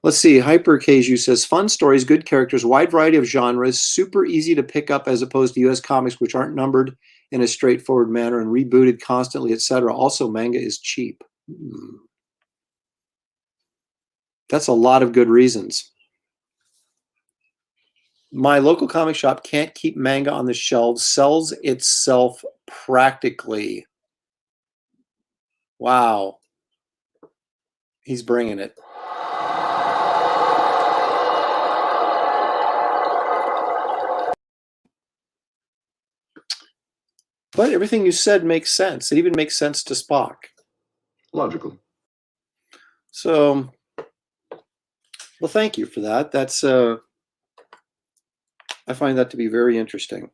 Let's see, HyperKju says, fun stories, good characters, wide variety of genres, super easy to pick up as opposed to US comics, which aren't numbered in a straightforward manner and rebooted constantly, etc. Also, manga is cheap. That's a lot of good reasons. My local comic shop can't keep manga on the shelves, sells itself practically. Wow. He's bringing it. But everything you said makes sense. It even makes sense to Spock. Logical. So, well, thank you for that. That's, I find that to be very interesting.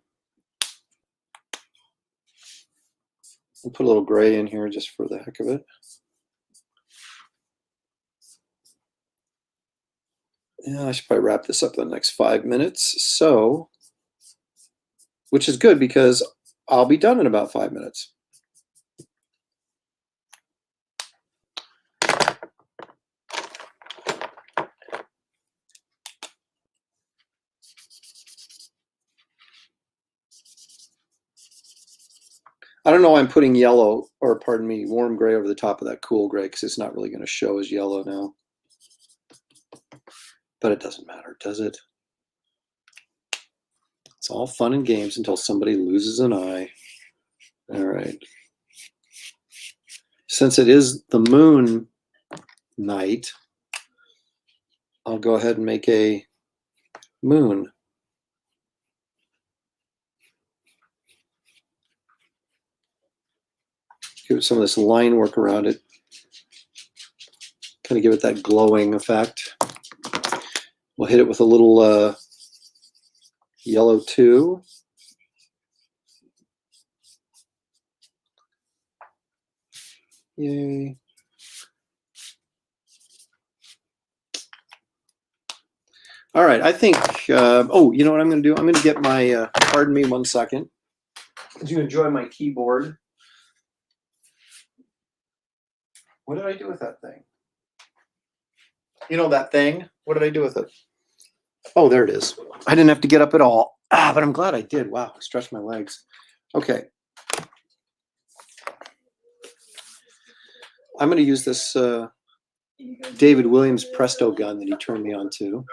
I'll put a little gray in here just for the heck of it. Yeah, I should probably wrap this up in the next 5 minutes. So, which is good because I'll be done in about 5 minutes. I don't know why I'm putting yellow, or pardon me, warm gray over the top of that cool gray, because it's not really going to show as yellow now. But it doesn't matter, does it? It's all fun and games until somebody loses an eye. All right. Since it is the moon night, I'll go ahead and make a moon. Give it some of this line work around it. Kind of give it that glowing effect. We'll hit it with a little yellow too. Yay. All right, I think, oh, you know what I'm going to do? I'm going to get my, pardon me 1 second. As you enjoy my keyboard. What did I do with that thing? You know that thing? What did I do with it? Oh, there it is. I didn't have to get up at all. But I'm glad I did. Wow, I stretched my legs. Okay. I'm going to use this David Williams Presto gun that he turned me on to.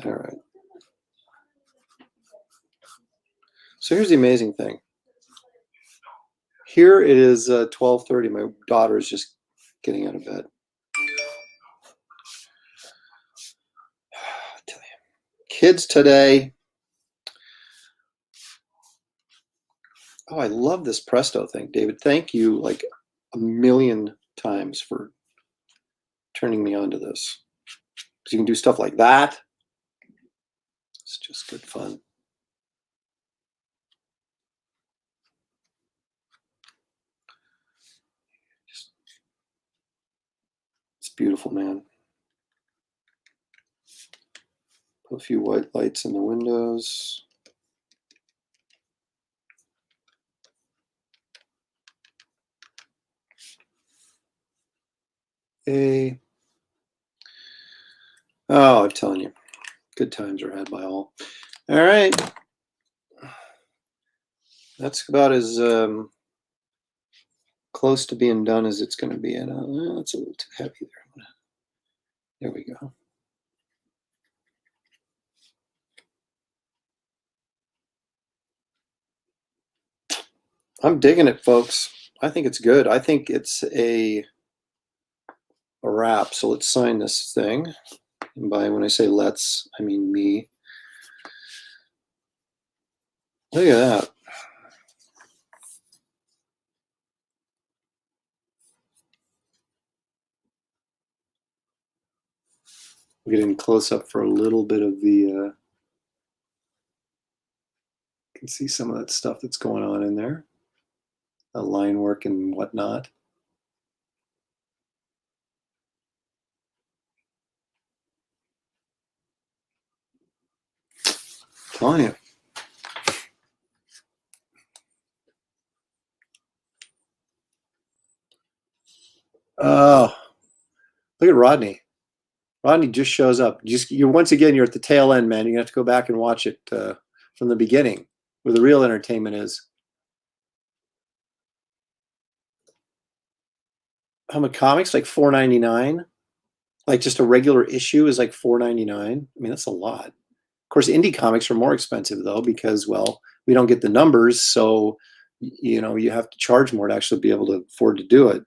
All right. So here's the amazing thing. Here it is 12:30. My daughter is just getting out of bed. I tell you, kids today. Oh, I love this Presto thing, David. Thank you like a million times for turning me on to this. Because you can do stuff like that. It's just good fun. It's beautiful, man. Put a few white lights in the windows. Oh, I'm telling you, good times are had by all. All right. That's about as close to being done as it's going to be. And that's a little too heavy there. There we go. I'm digging it, folks. I think it's good. I think it's a wrap. So let's sign this thing. And by when I say let's, I mean me. Look at that. We're getting close up for a little bit of the, you can see some of that stuff that's going on in there. The line work and whatnot. Telling you. Oh, look at Rodney. Rodney just shows up. You're once again, you're at the tail end, man. You have to go back and watch it from the beginning, where the real entertainment is. How much comics? Like $4.99. Like just a regular issue is like $4.99. I mean, that's a lot. Of course, indie comics are more expensive though, because well, we don't get the numbers, so you know you have to charge more to actually be able to afford to do it.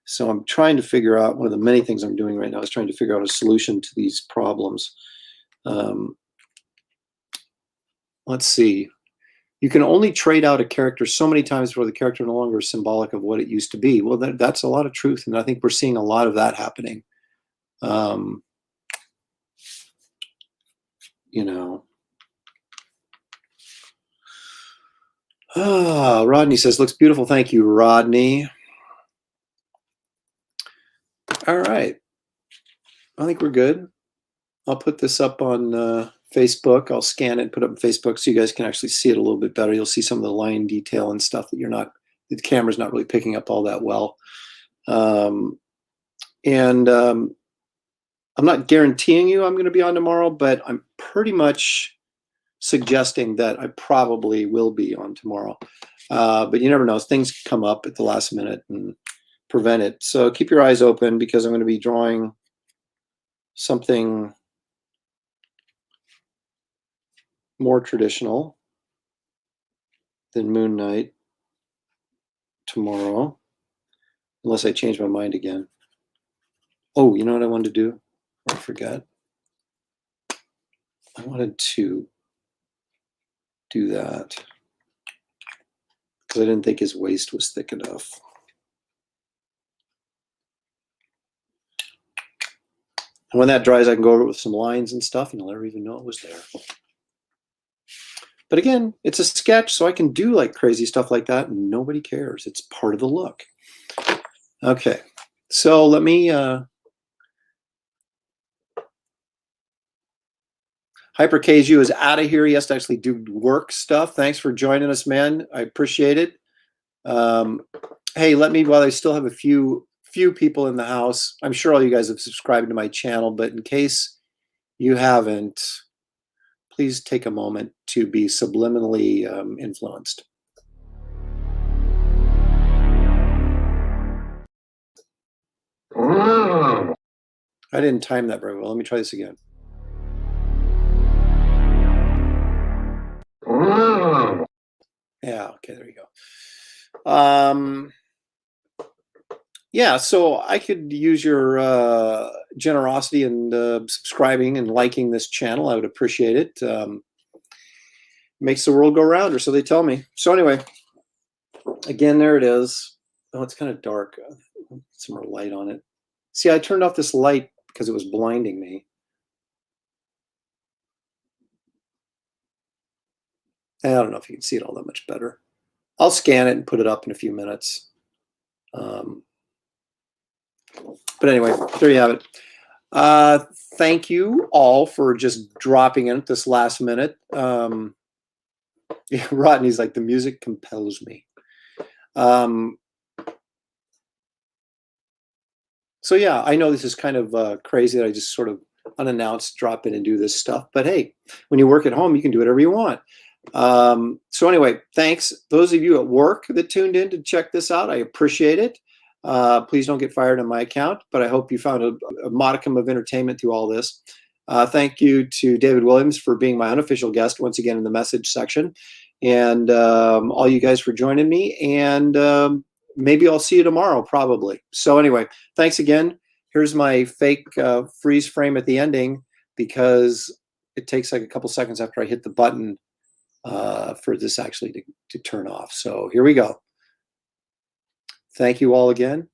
So I'm trying to figure out, one of the many things I'm doing right now is trying to figure out a solution to these problems. Let's see. You can only trade out a character so many times before the character no longer is symbolic of what it used to be. Well, that's a lot of truth, and I think we're seeing a lot of that happening. You know. Rodney says, looks beautiful. Thank you, Rodney. All right. I think we're good. I'll put this up on Facebook. I'll scan it and put it up on Facebook so you guys can actually see it a little bit better. You'll see some of the line detail and stuff that the camera's not really picking up all that well. I'm not guaranteeing you I'm going to be on tomorrow, but I'm pretty much suggesting that I probably will be on tomorrow. But you never know. Things come up at the last minute and prevent it. So keep your eyes open, because I'm going to be drawing something more traditional than Moon Knight tomorrow, unless I change my mind again. Oh, you know what I wanted to do? I forgot. I wanted to do that because I didn't think his waist was thick enough. And when that dries, I can go over it with some lines and stuff, and you'll never even know it was there. But again, it's a sketch, so I can do like crazy stuff like that, and nobody cares. It's part of the look. Okay, so let me... Hyper KSU is out of here. He has to actually do work stuff. Thanks for joining us, man. I appreciate it. Hey, let me, while I still have a few people in the house, I'm sure all you guys have subscribed to my channel, but in case you haven't, please take a moment to be subliminally influenced. I didn't time that very well. Let me try this again. Yeah, so I could use your generosity and subscribing and liking this channel. I would appreciate it. Makes the world go rounder, so they tell me. So anyway, again, there it is. Oh, it's kind of dark. Put some more light on it. See, I turned off this light because it was blinding me. I don't know if you can see it all that much better. I'll scan it and put it up in a few minutes. But anyway, there you have it. Thank you all for just dropping in at this last minute. Yeah, Rodney's like, the music compels me. So yeah, I know this is kind of crazy that I just sort of unannounced drop in and do this stuff. But hey, when you work at home, you can do whatever you want. So anyway, thanks. Those of you at work that tuned in to check this out, I appreciate it. Please don't get fired on my account, but I hope you found a modicum of entertainment through all this. Thank you to David Williams for being my unofficial guest once again in the message section, and all you guys for joining me. And maybe I'll see you tomorrow, probably. So anyway, thanks again. Here's my fake freeze frame at the ending because it takes like a couple seconds after I hit the button for this actually to turn off. So here we go. Thank you all again.